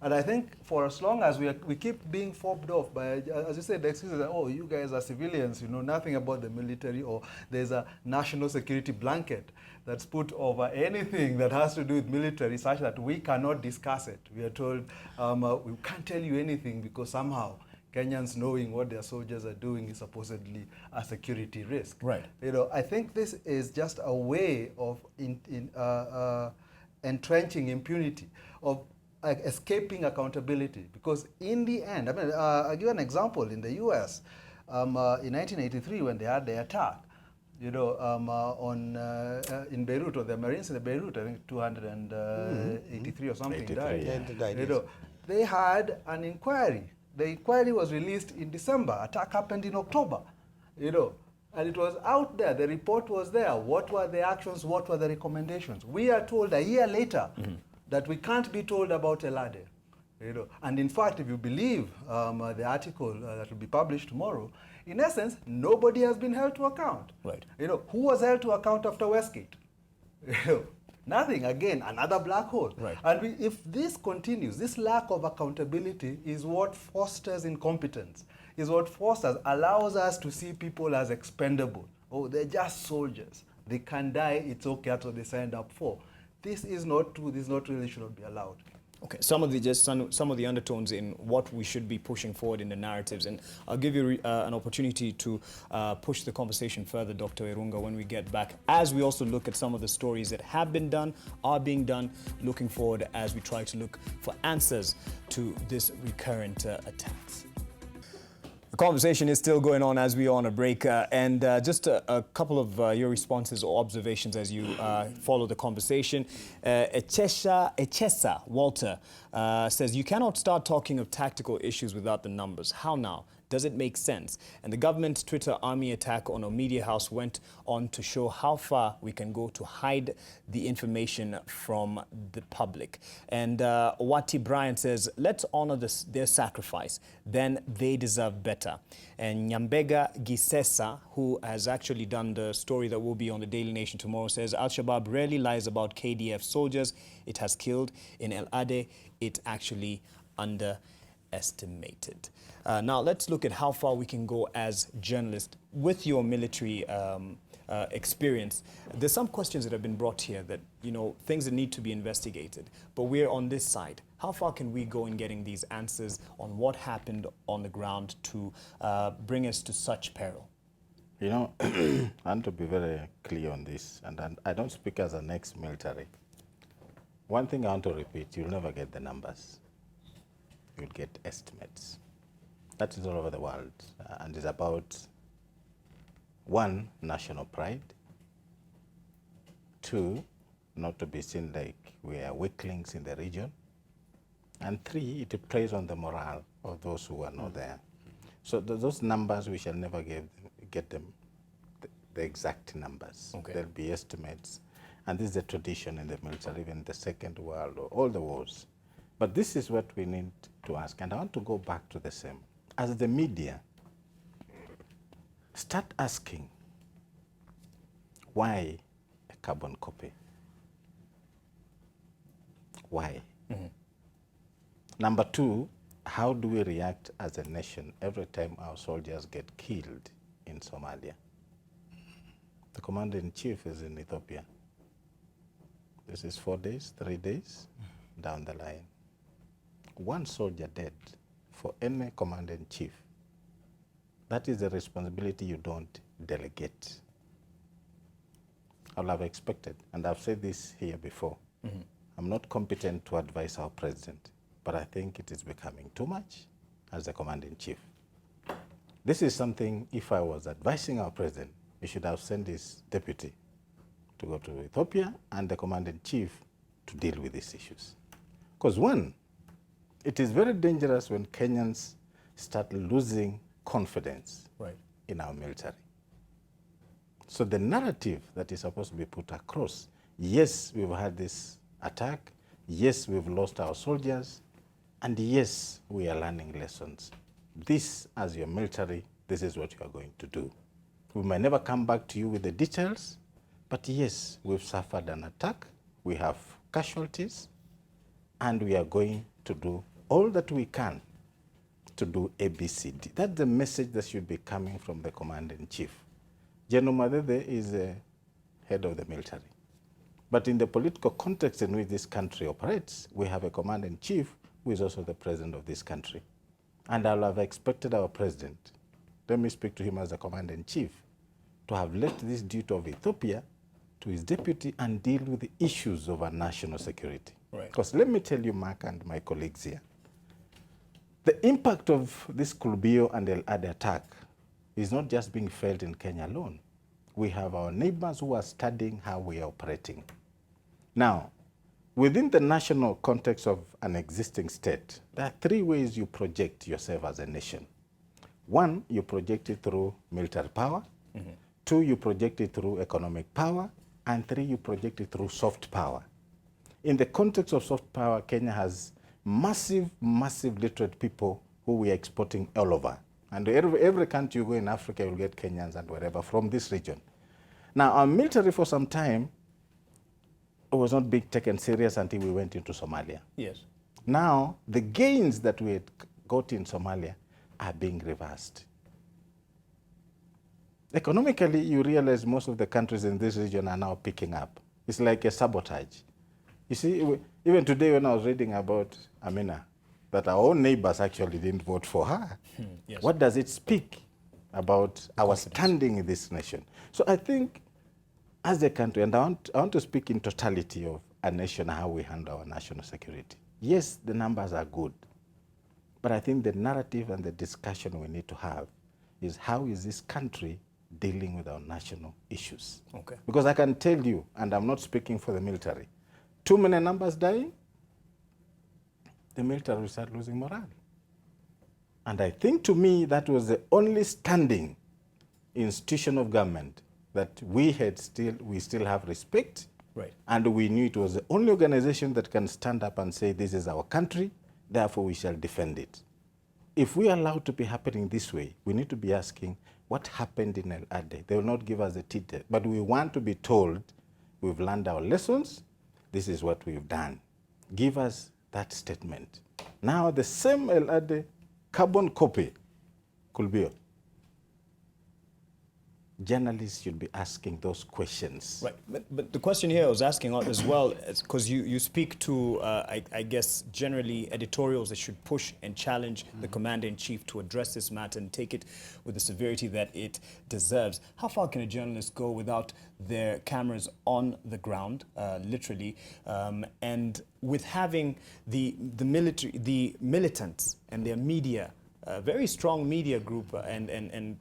And I think for as long as we keep being fobbed off by, as you said, the excuses that, oh, you guys are civilians, you know nothing about the military, or there's a national security blanket that's put over anything that has to do with military, such that we cannot discuss it. We are told we can't tell you anything because somehow Kenyans knowing what their soldiers are doing is supposedly a security risk. Right. I think this is just a way of entrenching impunity, of escaping accountability, because in the end, I mean, I'll give an example. In the U.S., in 1983, when they had the attack, in Beirut, or the Marines in Beirut, I think 283 or something died. They had an inquiry. The inquiry was released in December. Attack happened in October. And it was out there. The report was there. What were the actions? What were the recommendations? We are told a year later that we can't be told about Elade. And in fact, if you believe the article that will be published tomorrow, in essence, nobody has been held to account. Right. Who was held to account after Westgate? Nothing. Again, another black hole. Right. And if this continues, this lack of accountability is what fosters incompetence, is what allows us to see people as expendable. Oh, they're just soldiers. They can die. It's okay. That's what they signed up for. This is not true. This really should not be allowed. Okay, some of the undertones in what we should be pushing forward in the narratives, and I'll give you an opportunity to push the conversation further, Dr. Irunga, when we get back, as we also look at some of the stories that have been done, are being done, looking forward as we try to look for answers to this recurrent attacks. The conversation is still going on as we are on a break, and just a couple of your responses or observations as you follow the conversation. Echesa Walter says, you cannot start talking of tactical issues without the numbers. How now? Does it make sense? And the government Twitter army attack on a media house went on to show how far we can go to hide the information from the public. And Wati Brian says, let's honor their sacrifice. Then they deserve better. And Nyambega Gisesa, who has actually done the story that will be on the Daily Nation tomorrow, says, Al-Shabaab rarely lies about KDF soldiers it has killed. In El Ade, it actually estimated. Now let's look at how far we can go as journalists with your military experience. There's some questions that have been brought here that, you know, things that need to be investigated, but we're on this side. How far can we go in getting these answers on what happened on the ground to bring us to such peril? You know, I want to be very clear on this, and I don't speak as an ex-military. One thing I want to repeat, you'll never get the numbers. You'll get estimates. That is all over the world, and it's about, one, national pride, two, not to be seen like we are weaklings in the region, and three, it plays on the morale of those who are not there. So those numbers, we shall never get them, the exact numbers. Okay. There'll be estimates, and this is a tradition in the military, even the Second World or all the wars. But this is what we need to ask, and I want to go back to the same. As the media, start asking, why a carbon copy? Why? Mm-hmm. Number two, how do we react as a nation every time our soldiers get killed in Somalia? The commander-in-chief is in Ethiopia. This is 4 days, 3 days down the line. One soldier dead for any commander-in-chief. That is a responsibility you don't delegate. I'll have expected, and I've said this here before, I'm not competent to advise our president, but I think it is becoming too much as a commander-in-chief. This is something, if I was advising our president, he should have sent his deputy to go to Ethiopia and the commander-in-chief to deal with these issues. Because one, it is very dangerous when Kenyans start losing confidence in our military. So the narrative that is supposed to be put across, yes, we've had this attack, yes, we've lost our soldiers, and yes, we are learning lessons. This, as your military, this is what you are going to do. We may never come back to you with the details, but yes, we've suffered an attack, we have casualties, and we are going to do all that we can to do ABCD. That's the message that should be coming from the commander-in-chief. General Madede is the head of the military. But in the political context in which this country operates, we have a commander-in-chief who is also the president of this country. And I'll have expected our president, let me speak to him as the commander-in-chief, to have left this duty of Ethiopia to his deputy and deal with the issues of our national security. Because let me tell you, Mark and my colleagues here, the impact of this Kulbio and El-Ade attack is not just being felt in Kenya alone. We have our neighbors who are studying how we are operating. Now, within the national context of an existing state, there are three ways you project yourself as a nation. One, you project it through military power. Two, you project it through economic power. And three, you project it through soft power. In the context of soft power, Kenya has massive literate people who we are exporting all over. And every country you go in Africa, you'll get Kenyans and wherever from this region. Now, our military for some time was not being taken serious until we went into Somalia. Yes. Now, the gains that we had got in Somalia are being reversed. Economically, you realize most of the countries in this region are now picking up. It's like a sabotage. You see, even today when I was reading about Amina, that our own neighbors actually didn't vote for her. Yes. What does it speak about our standing in this nation? So I think as a country, and I want to speak in totality of a nation, how we handle our national security. Yes, the numbers are good, but I think the narrative and the discussion we need to have is how is this country dealing with our national issues? Okay. Because I can tell you, and I'm not speaking for the military, too many numbers dying, the military will start losing morale. And I think to me that was the only standing institution of government that we still have respect. Right. And we knew it was the only organization that can stand up and say this is our country, therefore we shall defend it. If we are allowed to be happening this way, we need to be asking what happened in El-Ade. They will not give us the detail, but we want to be told we've learned our lessons, this is what we've done. Give us that statement. Now the same El-Ade carbon copy could be. Journalists should be asking those questions. Right, but the question here I was asking as well, because you speak to, I guess, generally editorials that should push and challenge the commander-in-chief to address this matter and take it with the severity that it deserves. How far can a journalist go without their cameras on the ground, literally, and with having the militants and their media, a very strong media group and an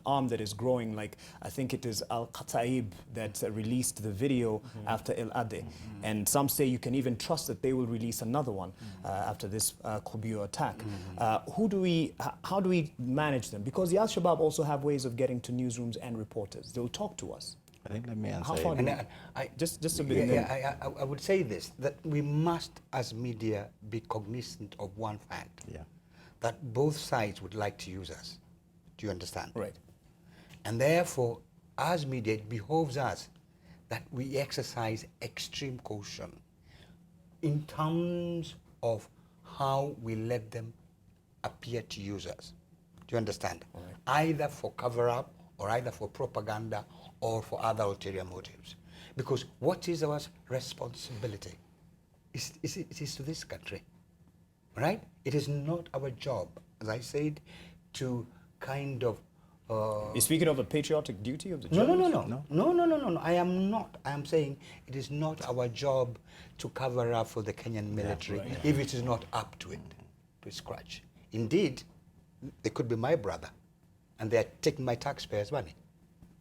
arm that is growing, like I think it is Al-Shabaab that released the video after El-Ade. And some say you can even trust that they will release another one after this Kulbio attack. How do we manage them? Because the Al-Shabaab also have ways of getting to newsrooms and reporters. They'll talk to us. I think let me answer. How far just a bit. I would say this, that we must, as media, be cognizant of one fact. Yeah. That both sides would like to use us. Do you understand? Right. And therefore, as media, it behoves us that we exercise extreme caution in terms of how we let them appear to use us. Do you understand? Right. Either for cover-up, or either for propaganda, or for other ulterior motives. Because what is our responsibility? It is to this country. Right? It is not our job, as I said, to kind of... You're speaking of a patriotic duty of the No. I am not. I am saying it is not our job to cover up for the Kenyan military if it is not up to it, to scratch. Indeed, they could be my brother, and they are taking my taxpayers' money.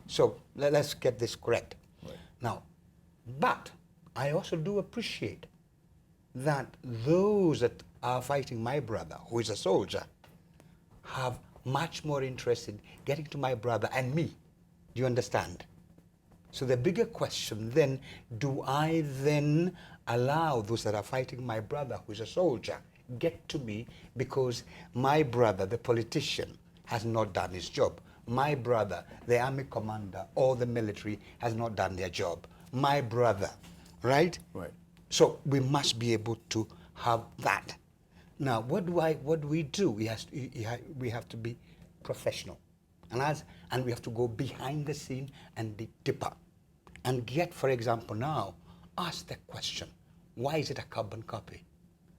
So let's get this correct. Right. Now, but I also do appreciate that those that are fighting my brother, who is a soldier, have much more interest in getting to my brother and me. Do you understand? So the bigger question then, do I then allow those that are fighting my brother, who is a soldier, get to me because my brother, the politician, has not done his job? My brother, the army commander or the military, has not done their job. My brother, right? Right. So we must be able to have that. Now, what do we do? We have to be professional, and we have to go behind the scene and dig deeper, and get, for example, now ask the question: why is it a carbon copy?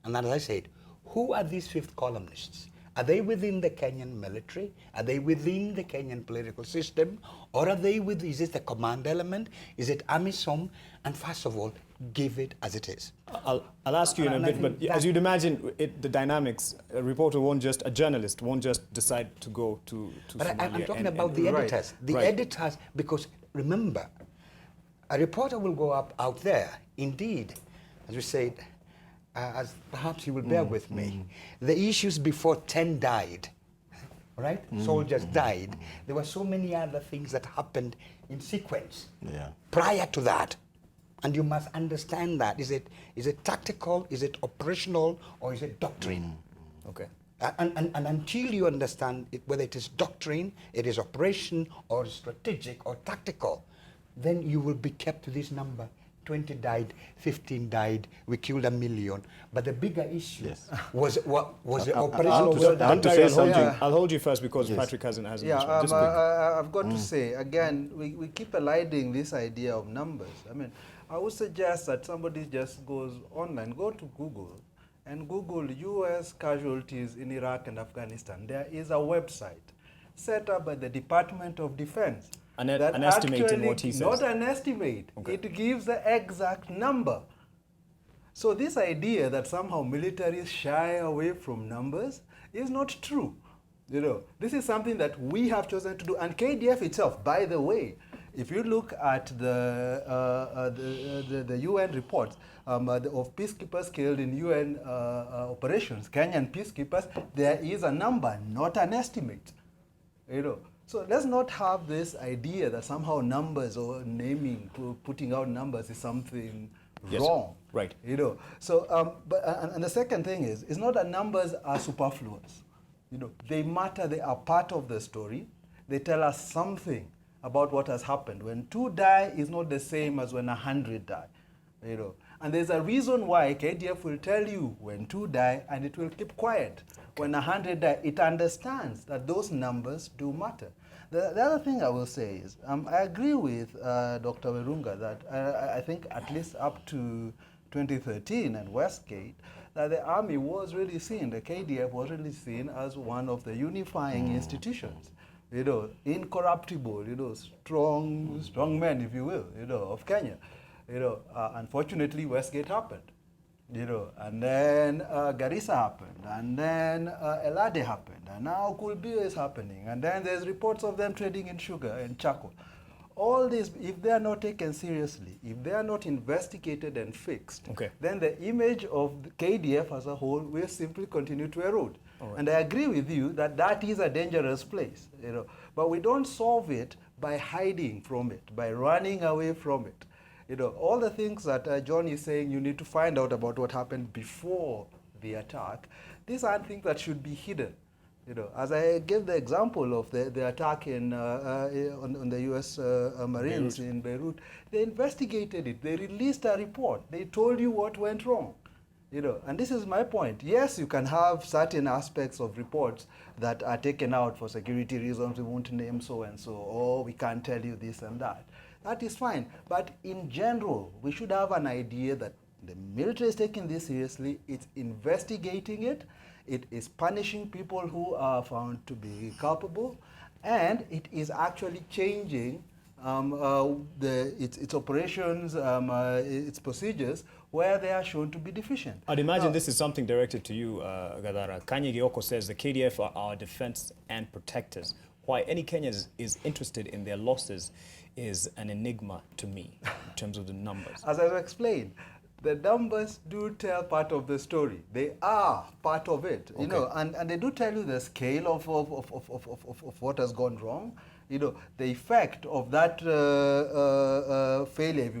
And as I said, who are these fifth columnists? Are they within the Kenyan military? Are they within the Kenyan political system? Or are they is it the command element? Is it AMISOM? And first of all, give it as it is. I'll ask you in a bit, but as you'd imagine, the dynamics, a journalist won't just decide to go to But Somalia. I'm talking about the editors. The editors, because remember, a reporter will go out there. Indeed, as we said, as perhaps you will bear with me, the issues before 10 died, right? Soldiers died. There were so many other things that happened in sequence prior to that. And you must understand that. Is it tactical, is it operational, or is it doctrine? Okay. And until you understand whether it is doctrine, it is operation, or strategic, or tactical, then you will be kept to this number. 20 died, 15 died, we killed 1 million. But the bigger issue was the operational. I'll hold you first because Patrick hasn't mentioned. I've got to say, again, we keep eliding this idea of numbers. I mean, I would suggest that somebody just goes online, go to Google, and Google U.S. casualties in Iraq and Afghanistan. There is a website set up by the Department of Defense. An estimate in what he says. Not an estimate. Okay. It gives the exact number. So this idea that somehow militaries shy away from numbers is not true. You know, this is something that we have chosen to do. And KDF itself, by the way, if you look at the UN reports of peacekeepers killed in UN operations, Kenyan peacekeepers, there is a number, not an estimate. You know. So let's not have this idea that somehow numbers or naming, putting out numbers is something wrong. Right. You know. So, and the second thing is, it's not that numbers are superfluous. You know, they matter. They are part of the story. They tell us something about what has happened. When 2 die is not the same as when 100 die. You know. And there's a reason why KDF will tell you when 2 die and it will keep quiet. When 100 die, it understands that those numbers do matter. The other thing I will say is, I agree with Dr. Werunga that I think at least up to 2013 and Westgate, that the army was really seen, the KDF was really seen as one of the unifying institutions, incorruptible, strong men, if you will, of Kenya. Unfortunately, Westgate happened, and then Garissa happened, and then Elade happened, and now Kulbio is happening, and then there's reports of them trading in sugar and charcoal. All this, if they are not taken seriously, if they are not investigated and fixed, then the image of the KDF as a whole will simply continue to erode. Right. And I agree with you that that is a dangerous place, but we don't solve it by hiding from it, by running away from it. All the things that John is saying, you need to find out about what happened before the attack. These aren't things that should be hidden. As I gave the example of the attack on the U.S. Marines in Beirut, they investigated it. They released a report. They told you what went wrong. And this is my point. Yes, you can have certain aspects of reports that are taken out for security reasons. We won't name so and so, or we can't tell you this and that. That is fine. But in general, we should have an idea that the military is taking this seriously. It's investigating it. It is punishing people who are found to be culpable, and it is actually changing its operations, its procedures, where they are shown to be deficient. I'd imagine this is something directed to you, Gadara. Kanye Gioko says the KDF are our defense and protectors. Why any Kenyan is interested in their losses is an enigma to me in terms of the numbers. As I've explained, the numbers do tell part of the story. They are part of it, and they do tell you the scale of what has gone wrong, the effect of that failure,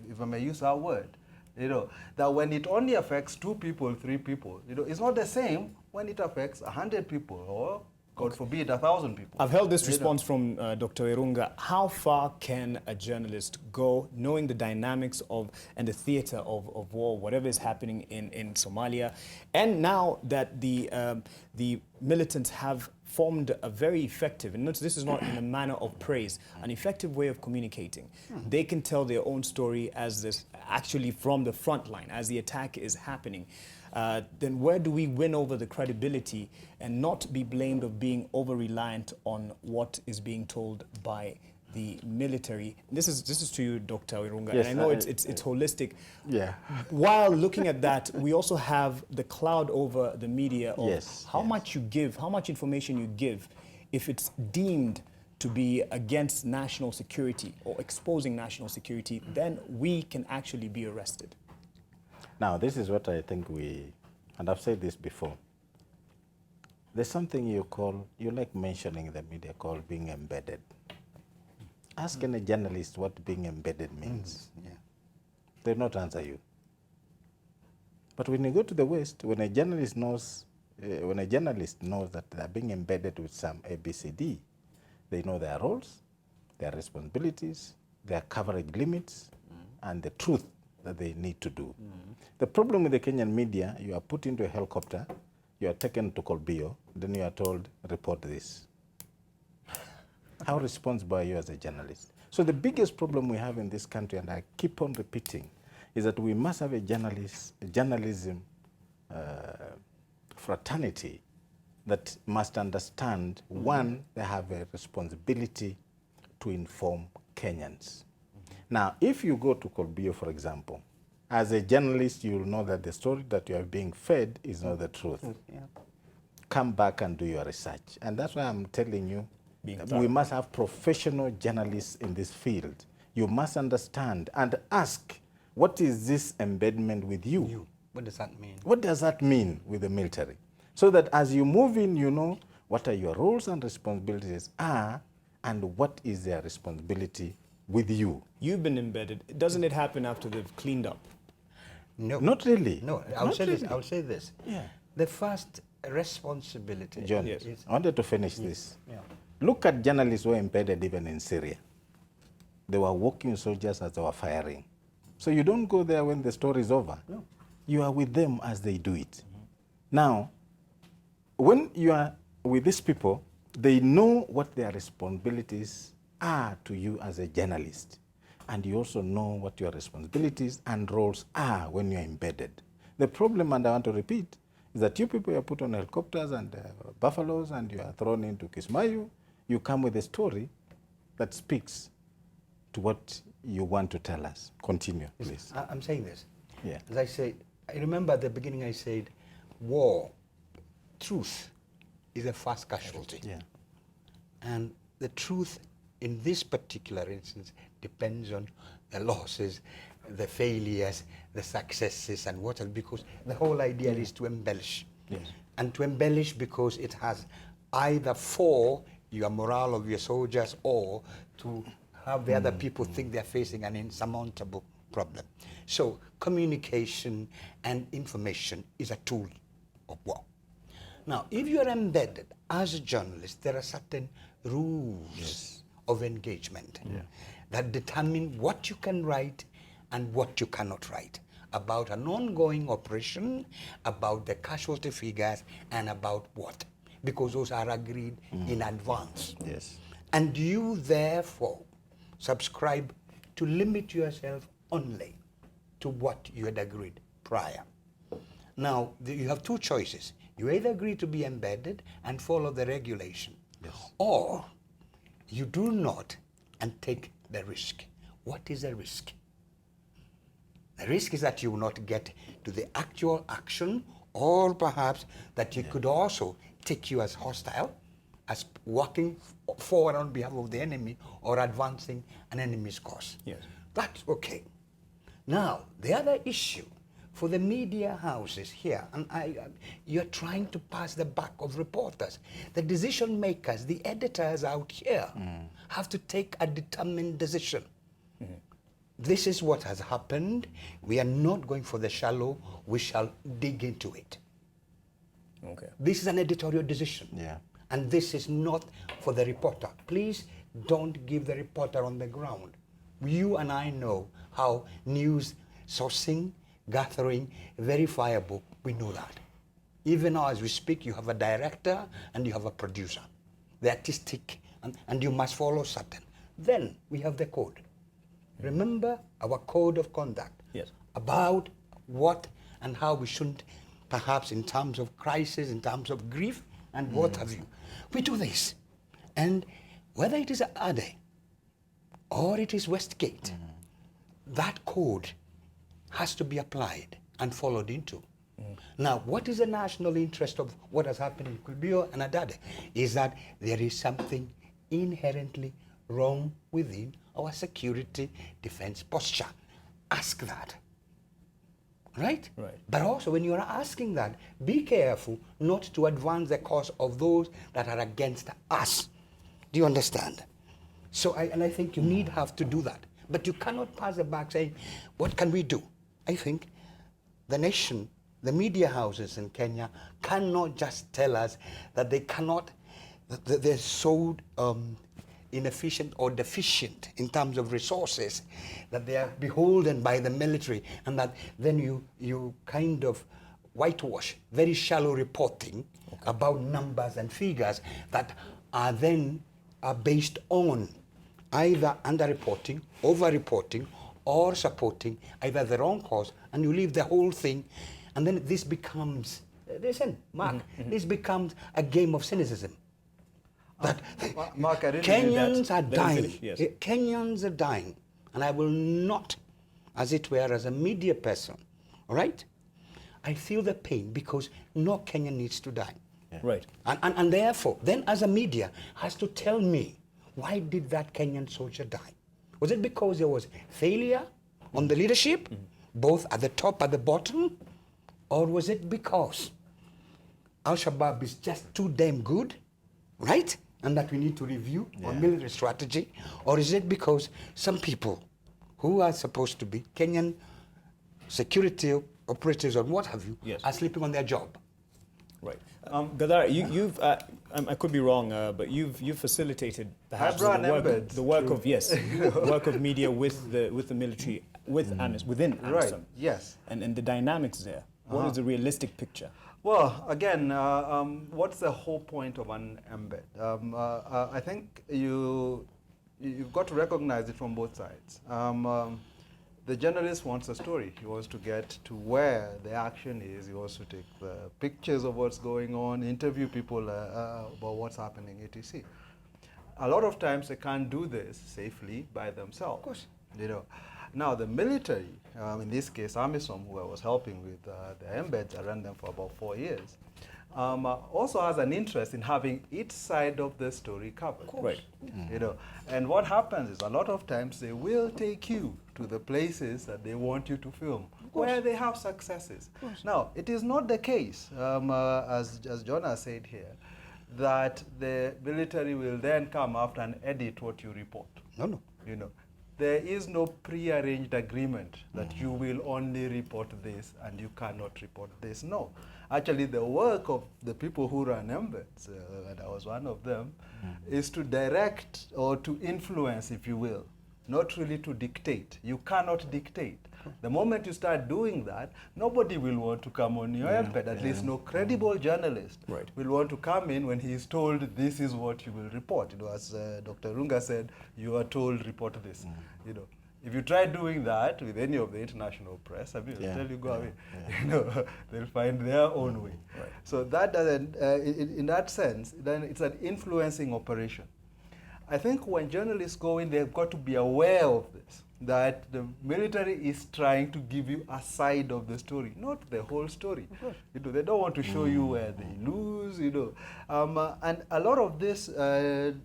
if I may use that word, that when it only affects 2 people, 3 people, it's not the same when it affects 100 people or, God forbid, 1,000 people. I've held this response from Dr. Werunga. How far can a journalist go knowing the dynamics of and the theater of war, whatever is happening in Somalia, and now that the militants have formed a very effective, and notice this is not in a manner of praise, an effective way of communicating. They can tell their own story as this actually from the front line, as the attack is happening. Then where do we win over the credibility and not be blamed of being over-reliant on what is being told by the military? This is to you, Dr. Werunga, yes, and I know it's holistic. Yeah. While looking at that, we also have the cloud over the media of how much you give, how much information you give, if it's deemed to be against national security or exposing national security, then we can actually be arrested. Now, this is what I think and I've said this before, there's something you like mentioning in the media called being embedded. Ask any journalist what being embedded means. They'll not answer you. But when you go to the West, when a journalist knows that they're being embedded with some ABCD, they know their roles, their responsibilities, their coverage limits, and the truth that they need to do. The problem with the Kenyan media, you are put into a helicopter, you are taken to Kolbio, then you are told, report this. How responsible are you as a journalist? So the biggest problem we have in this country, and I keep on repeating, is that we must have a journalism fraternity that must understand, one, they have a responsibility to inform Kenyans. Now, if you go to Kolbio, for example, as a journalist, you'll know that the story that you are being fed is not the truth. Come back and do your research. And that's why I'm telling you, we must have professional journalists in this field. You must understand and ask, what is this embedment with you? What does that mean? What does that mean with the military? So that as you move in, you know what are your roles and responsibilities are, and what is their responsibility with you. You've been embedded. Doesn't it happen after they've cleaned up? No. Not really. No, I'll say this. Yeah. The first responsibility. John, I wanted to finish this. Look at journalists who were embedded even in Syria. They were walking soldiers as they were firing. So you don't go there when the story is over. No. You are with them as they do it. Now, when you are with these people, they know what their responsibilities are to you as a journalist. And you also know what your responsibilities and roles are when you're embedded. The problem, and I want to repeat, is that you people are put on helicopters and buffaloes and you are thrown into Kismayu. You come with a story that speaks to what you want to tell us. Continue, please. I'm saying this. Yeah. As I said, I remember at the beginning I said, war, truth, is a first casualty. Yeah. And the truth in this particular instance depends on the losses, the failures, the successes, and what else, because the whole idea is to embellish. Yes. And to embellish because it has either for your morale of your soldiers or to have the other people think they're facing an insurmountable problem. So communication and information is a tool of war. Now, if you are embedded as a journalist, there are certain rules of engagement that determine what you can write and what you cannot write about an ongoing operation, about the casualty figures, and about what, because those are agreed in advance. Yes. And you therefore subscribe to limit yourself only to what you had agreed prior. Now, you have two choices. You either agree to be embedded and follow the regulation, or you do not and take the risk. What is the risk? The risk is that you will not get to the actual action, or perhaps that you could also take you as hostile, as working forward on behalf of the enemy or advancing an enemy's cause. Yes. That's okay. Now, the other issue for the media houses here, and you're trying to pass the buck of reporters. The decision makers, the editors out here, have to take a determined decision. This is what has happened. We are not going for the shallow. We shall dig into it. Okay. This is an editorial decision. Yeah. And this is not for the reporter. Please don't give the reporter on the ground. You and I know how news sourcing, gathering, verifiable, we know that. Even now as we speak, you have a director and you have a producer. The artistic, and you must follow certain. Then we have the code. Remember our code of conduct about what and how we shouldn't, perhaps in terms of crisis, in terms of grief, and what have you. We do this. And whether it is Ade or it is Westgate, that code has to be applied and followed into. Now, what is the national interest of what has happened in Kulbio and Adade is that there is something inherently wrong within our security defense posture. Ask that. Right? Right. But also, when you are asking that, be careful not to advance the cause of those that are against us. Do you understand? So, I think you need have to do that. But you cannot pass the buck saying, what can we do? I think the nation, the media houses in Kenya cannot just tell us that they cannot, that they're so inefficient or deficient in terms of resources, that they are beholden by the military, and that then you kind of whitewash very shallow reporting about numbers and figures that are then based on either under-reporting, over-reporting, or supporting either the wrong cause, and you leave the whole thing, and then this becomes, listen, Mark, this becomes a game of cynicism. That Mark, I didn't Kenyans are dying. finish, yes. Kenyans are dying, and I will not, as it were, as a media person, all right? I feel the pain because no Kenyan needs to die. Yeah. Right. And therefore, then as a media, has to tell me, why did that Kenyan soldier die? Was it because there was failure on the leadership, both at the top and the bottom? Or was it because Al-Shabaab is just too damn good, right? And that we need to review our military strategy? Or is it because some people who are supposed to be Kenyan security operatives or what have you are sleeping on their job? Right. Gadar, you've, I could be wrong, but you've facilitated perhaps the work of work of media with the military. with within AMISOM. Right, yes. And the dynamics there. What is the realistic picture? Well, again, what's the whole point of an embed? I think you've got to recognize it from both sides. The journalist wants a story. He wants to get to where the action is. He wants to take the pictures of what's going on, interview people about what's happening, etc. A lot of times they can't do this safely by themselves. Of course. Now the military, in this case AMISOM, who I was helping with the embeds, I ran them for about 4 years, also has an interest in having its side of the story covered. Right. And what happens is a lot of times they will take you to the places that they want you to film, where they have successes. Now, it is not the case, as Jonah said here, that the military will then come after and edit what you report. No. There is no pre-arranged agreement that you will only report this and you cannot report this. No. Actually, the work of the people who run embeds, and I was one of them, is to direct or to influence, if you will, not really to dictate. You cannot dictate. The moment you start doing that, nobody will want to come on your embed. At least no credible journalist will want to come in when he is told this is what you will report. As Dr. Runga said, you are told report this. If you try doing that with any of the international press, they'll tell you go away. They'll find their own way. Right. So that doesn't, in that sense, then it's an influencing operation. I think when journalists go in, they've got to be aware of this, that the military is trying to give you a side of the story, not the whole story. They don't want to show you where they lose, and a lot of these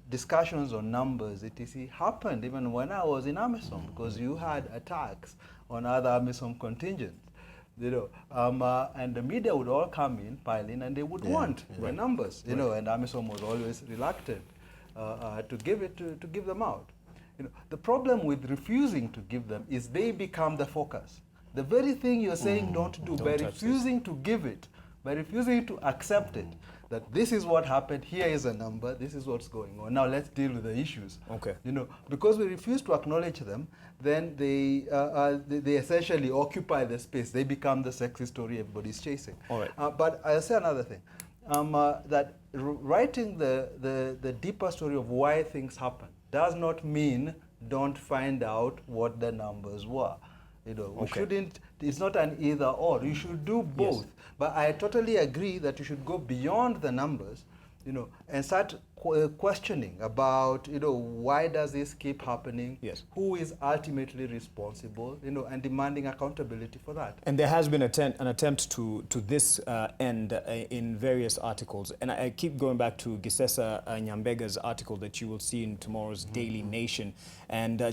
discussions on numbers, etc., happened even when I was in AMISOM, because you had attacks on other AMISOM contingents. And the media would all come in, pile in, and they would want the numbers, and AMISOM was always reluctant to give them out. The problem with refusing to give them is they become the focus. The very thing you're saying don't do, by refusing to give it, by refusing to accept it, that this is what happened, here is a number, this is what's going on. Now let's deal with the issues. Okay. Because we refuse to acknowledge them, then they essentially occupy the space. They become the sexy story everybody's chasing. All right. But I'll say another thing. That writing the deeper story of why things happen does not mean don't find out what the numbers were. We shouldn't, it's not an either or, you should do both. Yes. But I totally agree that you should go beyond the numbers, and start questioning about, why does this keep happening? Yes. Who is ultimately responsible, and demanding accountability for that. And there has been an attempt to this end in various articles. And I keep going back to Gisesa Nyambega's article that you will see in tomorrow's Daily Nation. And I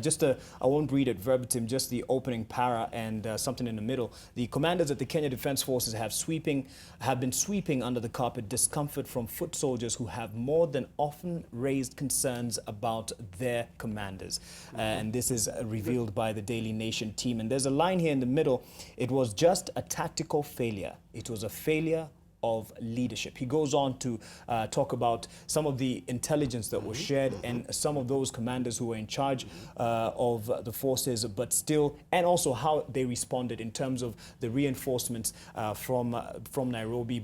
won't read it verbatim, just the opening para and something in the middle. The commanders at the Kenya Defense Forces have been sweeping under the carpet discomfort from foot soldiers who have more than often raised concerns about their commanders. And this is revealed by the Daily Nation team. And there's a line here in the middle. It was just a tactical failure. It was a failure of leadership. He goes on to talk about some of the intelligence that was shared and some of those commanders who were in charge of the forces, but still, and also how they responded in terms of the reinforcements from Nairobi,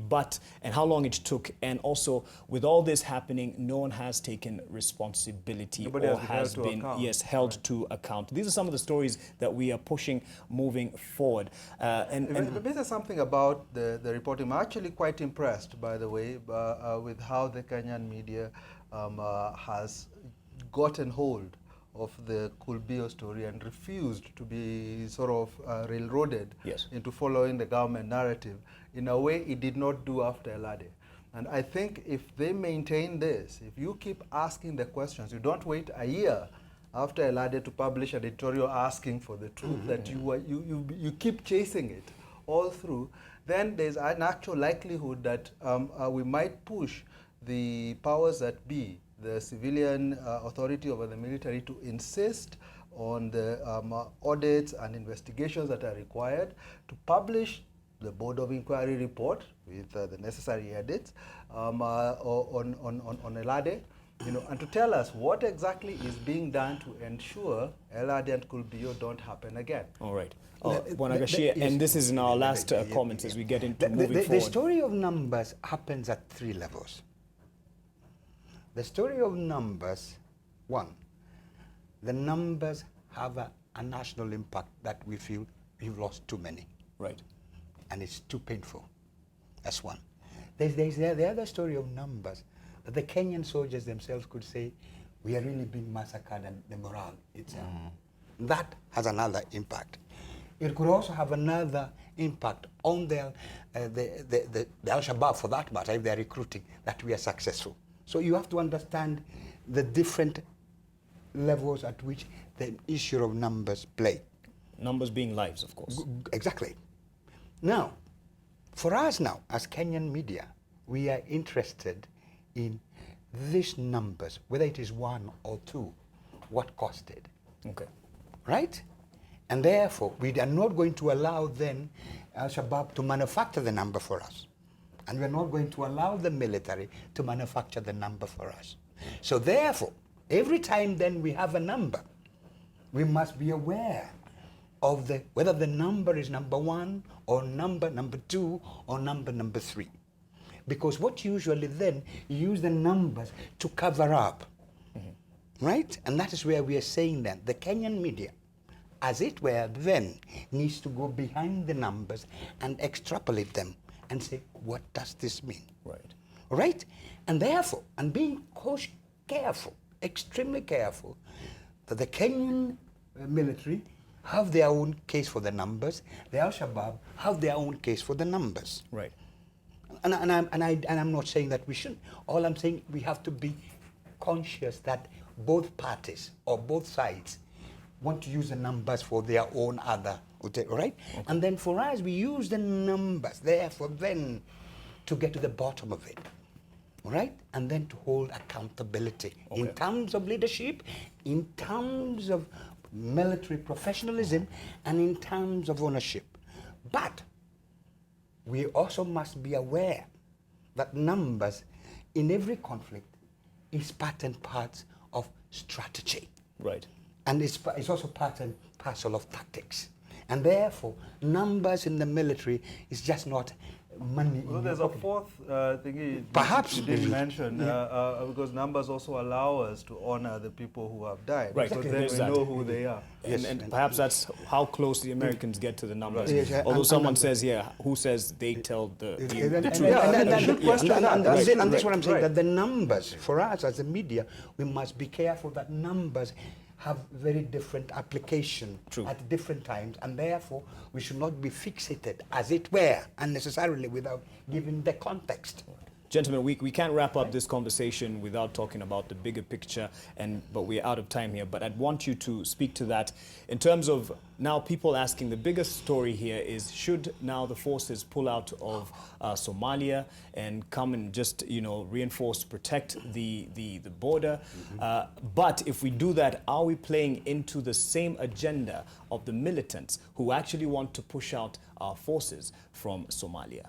and how long it took, and also with all this happening, no one has taken responsibility. Nobody or has been held to account. These are some of the stories that we are pushing moving forward. This is something about the reporting. I'm actually quite impressed, by the way, with how the Kenyan media has gotten hold of the Kulbio story and refused to be sort of railroaded into following the government narrative in a way it did not do after Elade. And I think if they maintain this, if you keep asking the questions, you don't wait a year after Elade to publish an editorial asking for the truth, that you keep chasing it all through, then there's an actual likelihood that we might push the powers that be, the civilian authority over the military, to insist on the audits and investigations that are required, to publish the Board of Inquiry report with the necessary edits on Elade, and to tell us what exactly is being done to ensure LRD and Kulbio don't happen again. All right. Bonagashi, and this is in our last comments as we get into moving forward. The story of numbers happens at 3 levels. The story of numbers, 1, the numbers have a national impact that we feel we've lost too many. Right. And it's too painful. That's one. There's the other story of numbers, that the Kenyan soldiers themselves could say, we are really being massacred, and the morale itself. That has another impact. It could also have another impact on the Al-Shabaab, for that matter, if they're recruiting, that we are successful. So you have to understand the different levels at which the issue of numbers play. Numbers being lives, of course. Exactly. Now, for us now, as Kenyan media, we are interested in these numbers, whether it is 1 or 2, what costed. Okay. Right? And therefore, we are not going to allow then Al-Shabaab to manufacture the number for us. And we're not going to allow the military to manufacture the number for us. So therefore, every time then we have a number, we must be aware of whether the number is number 1 or number 2 or number 3. Because what usually then, you use the numbers to cover up. Right? And that is where we are saying that the Kenyan media, as it were, then needs to go behind the numbers and extrapolate them and say, what does this mean? Right. Right? And therefore, and being careful, extremely careful, that the Kenyan military have their own case for the numbers, the Al-Shabaab have their own case for the numbers. Right. And I'm not saying that we shouldn't. All I'm saying, we have to be conscious that both parties or both sides want to use the numbers for their own other, right? Okay. And then for us, we use the numbers, therefore, then to get to the bottom of it, right? And then to hold accountability in terms of leadership, in terms of military professionalism, and in terms of ownership. But we also must be aware that numbers in every conflict is part and parts of strategy. Right. And it's also part and parcel of tactics. And therefore, numbers in the military is just not money. Well, there's a fourth thing Perhaps you didn't mention, because numbers also allow us to honor the people who have died. Right. Because then we know who they are. And perhaps that's how close the Americans get to the numbers. Right. Yes, although someone says, who says they tell the truth. And that's what I'm saying, that the numbers, for us as a media, we must be careful that numbers have very different application at different times, and therefore we should not be fixated, as it were, unnecessarily without giving the context. Gentlemen, we can't wrap up this conversation without talking about the bigger picture, but we're out of time here. But I'd want you to speak to that in terms of now people asking, the biggest story here is, should now the forces pull out of Somalia and come and just, reinforce, protect the border? But if we do that, are we playing into the same agenda of the militants who actually want to push out our forces from Somalia?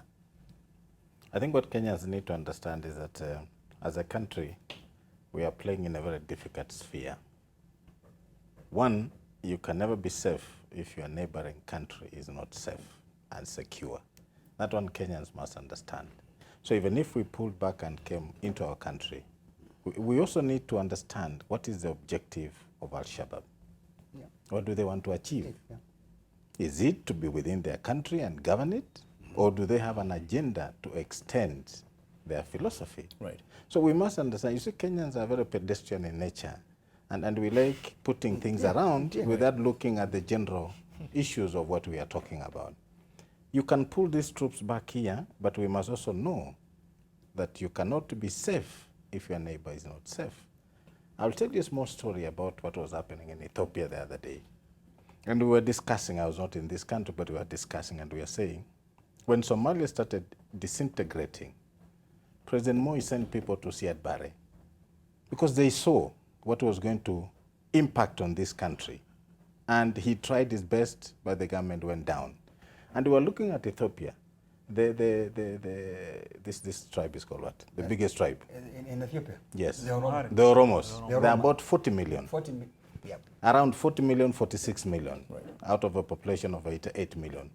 I think what Kenyans need to understand is that as a country, we are playing in a very difficult sphere. One, you can never be safe if your neighboring country is not safe and secure. That one Kenyans must understand. So even if we pulled back and came into our country, we also need to understand what is the objective of Al-Shabaab. Yeah. What do they want to achieve? Yeah. Is it to be within their country and govern it? Or do they have an agenda to extend their philosophy? Right. So we must understand, you see, Kenyans are very pedestrian in nature, and we like putting things around without looking at the general issues of what we are talking about. You can pull these troops back here, but we must also know that you cannot be safe if your neighbor is not safe. I'll tell you a small story about what was happening in Ethiopia the other day. And we were discussing, I was not in this country, but we were discussing, and we were saying, when Somalia started disintegrating, President Moi sent people to Siad Barre because they saw what was going to impact on this country. And he tried his best, but the government went down. And we were looking at Ethiopia. This tribe is called what? The biggest tribe? in Ethiopia? Yes. The Oromo. The Oromos. The They're Oromo. about 40 million. 40 million. Yep. Around 40 million, 46 million, out of a population of 88 million.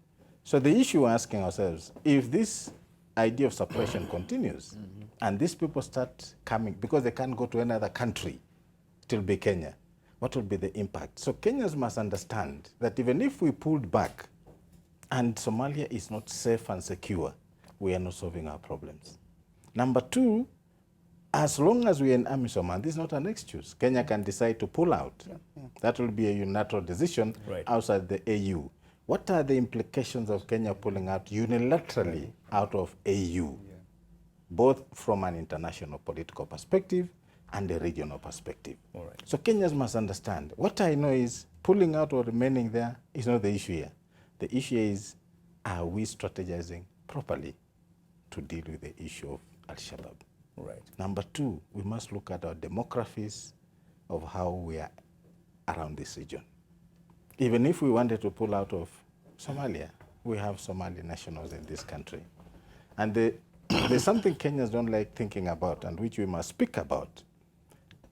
So the issue we're asking ourselves, if this idea of suppression continues, and these people start coming, because they can't go to another country, it will be Kenya, what will be the impact? So Kenyans must understand that even if we pulled back and Somalia is not safe and secure, we are not solving our problems. Number two, as long as we are in AMISOM, and this is not an excuse, Kenya can decide to pull out. That will be a unilateral decision outside the AU. What are the implications of Kenya pulling out unilaterally out of AU, both from an international political perspective and a regional perspective? So Kenyans must understand. What I know is pulling out or remaining there is not the issue here. The issue is, are we strategizing properly to deal with the issue of Al-Shabaab? Number two, we must look at our demographies of how we are around this region. Even if we wanted to pull out of Somalia, we have Somali nationals in this country. And there's something Kenyans don't like thinking about, and which we must speak about.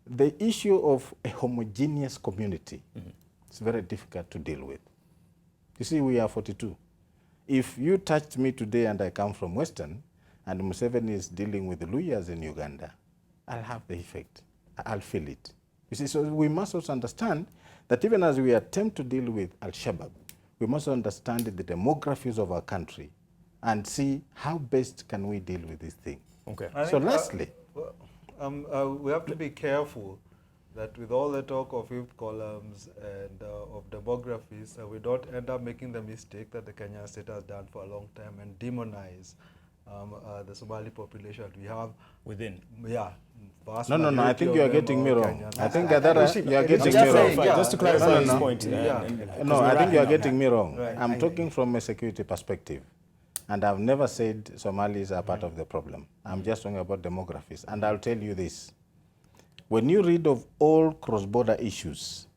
The issue of a homogeneous community is very difficult to deal with. You see, we are 42. If you touched me today and I come from Western, and Museveni is dealing with the Luyas in Uganda, I'll have the effect. I'll feel it. You see, so we must also understand that even as we attempt to deal with Al-Shabaab, we must understand the demographics of our country and see how best can we deal with this thing. So lastly, we have to be careful that with all the talk of fifth columns and of demographies, we don't end up making the mistake that the Kenyan state has done for a long time and demonize the Somali population we have within. Yeah. No, I think you are getting me wrong. I think Gadara, you are getting me wrong. Just to clarify this point. No, I think you are getting me wrong. I'm talking from a security perspective. And I've never said Somalis are part of the problem. I'm just talking about demographics. And I'll tell you this. When you read of all cross-border issues,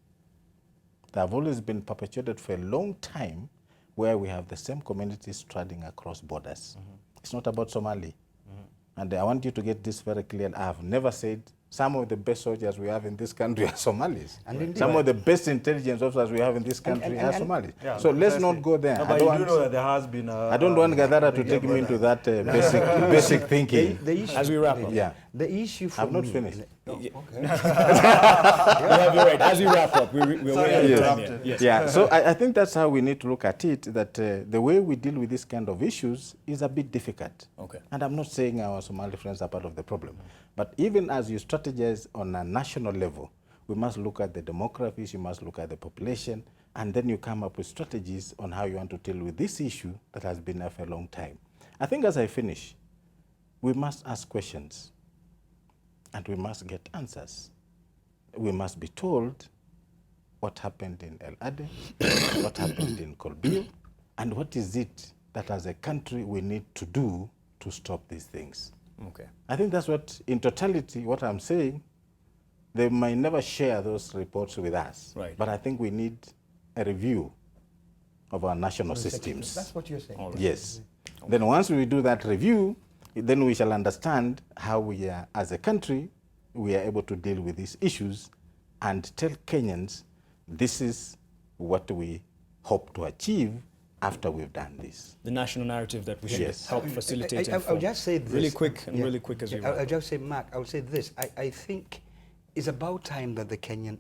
they have always been perpetuated for a long time where we have the same communities straddling across borders. It's not about Somali. And I want you to get this very clear. I have never said some of the best soldiers we have in this country are Somalis. And some of the best intelligence officers we have in this country are Somalis. Yeah, so let's not go there. No, but you do know that there has been I don't want Gadara to take me into that basic thinking. The issue, as we wrap up. Yeah. The issue for I've not me, finished. Okay. You have your right. As we wrap up, we're way out of time. Yes. Yeah, so I think that's how we need to look at it, that the way we deal with this kind of issues is a bit difficult. And I'm not saying our Somali friends are part of the problem. But even as you strategize on a national level, we must look at the demographics, you must look at the population, and then you come up with strategies on how you want to deal with this issue that has been there for a long time. I think as I finish, we must ask questions. And we must get answers. We must be told what happened in El Ade, what happened in Kolbio, and what is it that as a country we need to do to stop these things. I think that's what, in totality, what I'm saying, they might never share those reports with us. But I think we need a review of our national systems. That's what you're saying. Yes. Then once we do that review, then we shall understand how we are, as a country, we are able to deal with these issues and tell Kenyans this is what we hope to achieve after we've done this. The national narrative that we should help facilitate. I'll just say this. Really quick and really quick as we wrap. I'll just say, Mark, I'll say this. I think it's about time that the Kenyan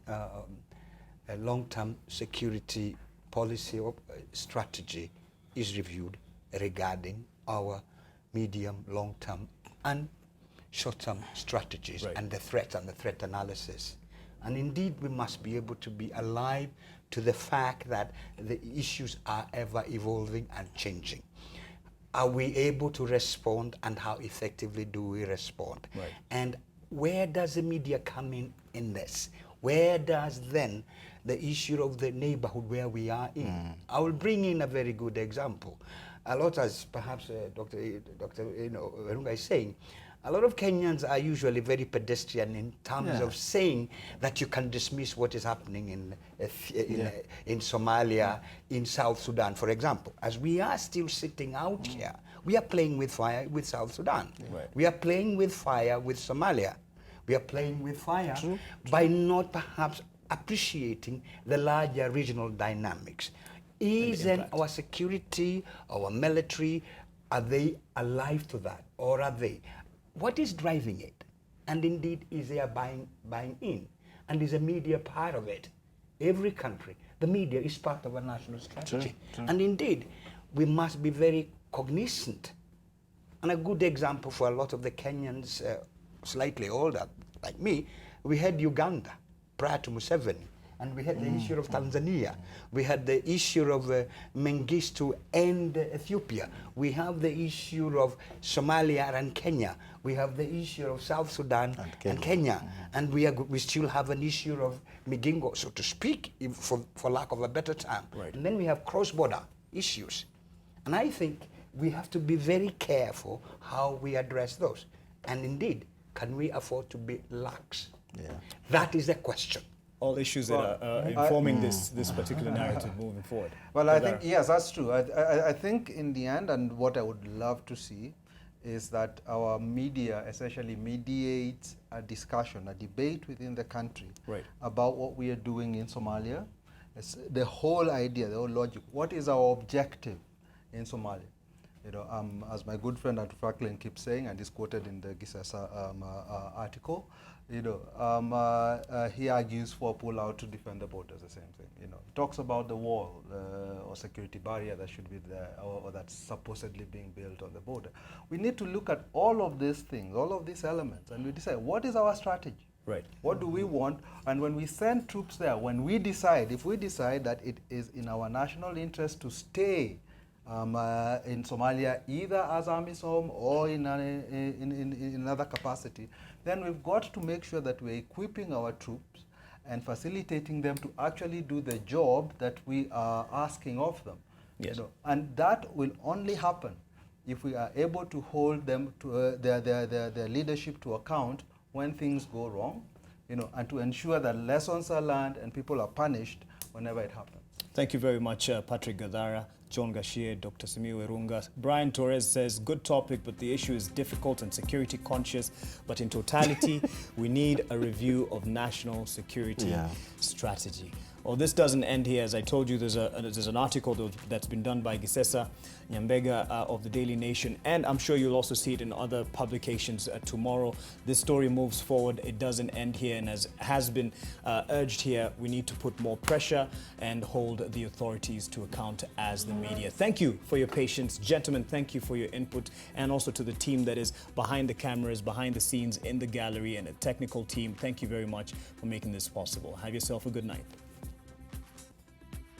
long-term security policy or strategy is reviewed regarding our medium, long-term, and short-term strategies and the threat analysis. And indeed, we must be able to be alive to the fact that the issues are ever evolving and changing. Are we able to respond, and how effectively do we respond? And where does the media come in this? Where does then the issue of the neighborhood where we are in? I will bring in a very good example. A lot, as perhaps Dr. Runga is saying, A lot of Kenyans are usually very pedestrian in terms of saying that you can dismiss what is happening in Somalia, in South Sudan, for example. As we are still sitting out here, we are playing with fire with South Sudan. Right. We are playing with fire with Somalia. We are playing with fire by not perhaps appreciating the larger regional dynamics. Isn't our security, our military, are they alive to that, or are they? What is driving it? And indeed, is there buying in? And is the media part of it? Every country, the media is part of a national strategy. And indeed, we must be very cognizant. And a good example for a lot of the Kenyans slightly older, like me, we had Uganda prior to Museveni. And we had the issue of Tanzania. We had the issue of Mengistu and Ethiopia. We have the issue of Somalia and Kenya. We have the issue of South Sudan and Kenya. And we still have an issue of Migingo, so to speak, for lack of a better term. Right. And then we have cross-border issues. And I think we have to be very careful how we address those. And indeed, can we afford to be lax? That is the question. All issues that are informing this particular narrative moving forward. Well, I think, yes, that's true. I think in the end, and what I would love to see, is that our media essentially mediates a discussion, a debate within the country about what we are doing in Somalia. It's the whole idea, the whole logic. What is our objective in Somalia? You know, as my good friend Andrew Franklin keeps saying, and is quoted in the Gisesa article, you know, he argues for pull-out to defend the borders, the same thing. You know, talks about the wall or security barrier that should be there, or that's supposedly being built on the border. We need to look at all of these things, all of these elements, and we decide what is our strategy. Right. What do we want? And when we send troops there, when we decide, if we decide that it is in our national interest to stay in Somalia, either as AMISOM or in another capacity, then we've got to make sure that we're equipping our troops and facilitating them to actually do the job that we are asking of them. Yes. You know, and that will only happen if we are able to hold them to their leadership to account when things go wrong, you know, and to ensure that lessons are learned and people are punished whenever it happens. Thank you very much, Patrick Gadara, John Gashie, Dr. Simiu Irunga. Brian Torres says, good topic, but the issue is difficult and security conscious. But in totality, we need a review of national security strategy. Well, this doesn't end here. As I told you, there's an article that's been done by Gisesa Nyambega of the Daily Nation, and I'm sure you'll also see it in other publications tomorrow. This story moves forward. It doesn't end here, and as has been urged here, we need to put more pressure and hold the authorities to account as the media. Thank you for your patience. Gentlemen, thank you for your input, and also to the team that is behind the cameras, behind the scenes, in the gallery, and a technical team. Thank you very much for making this possible. Have yourself a good night.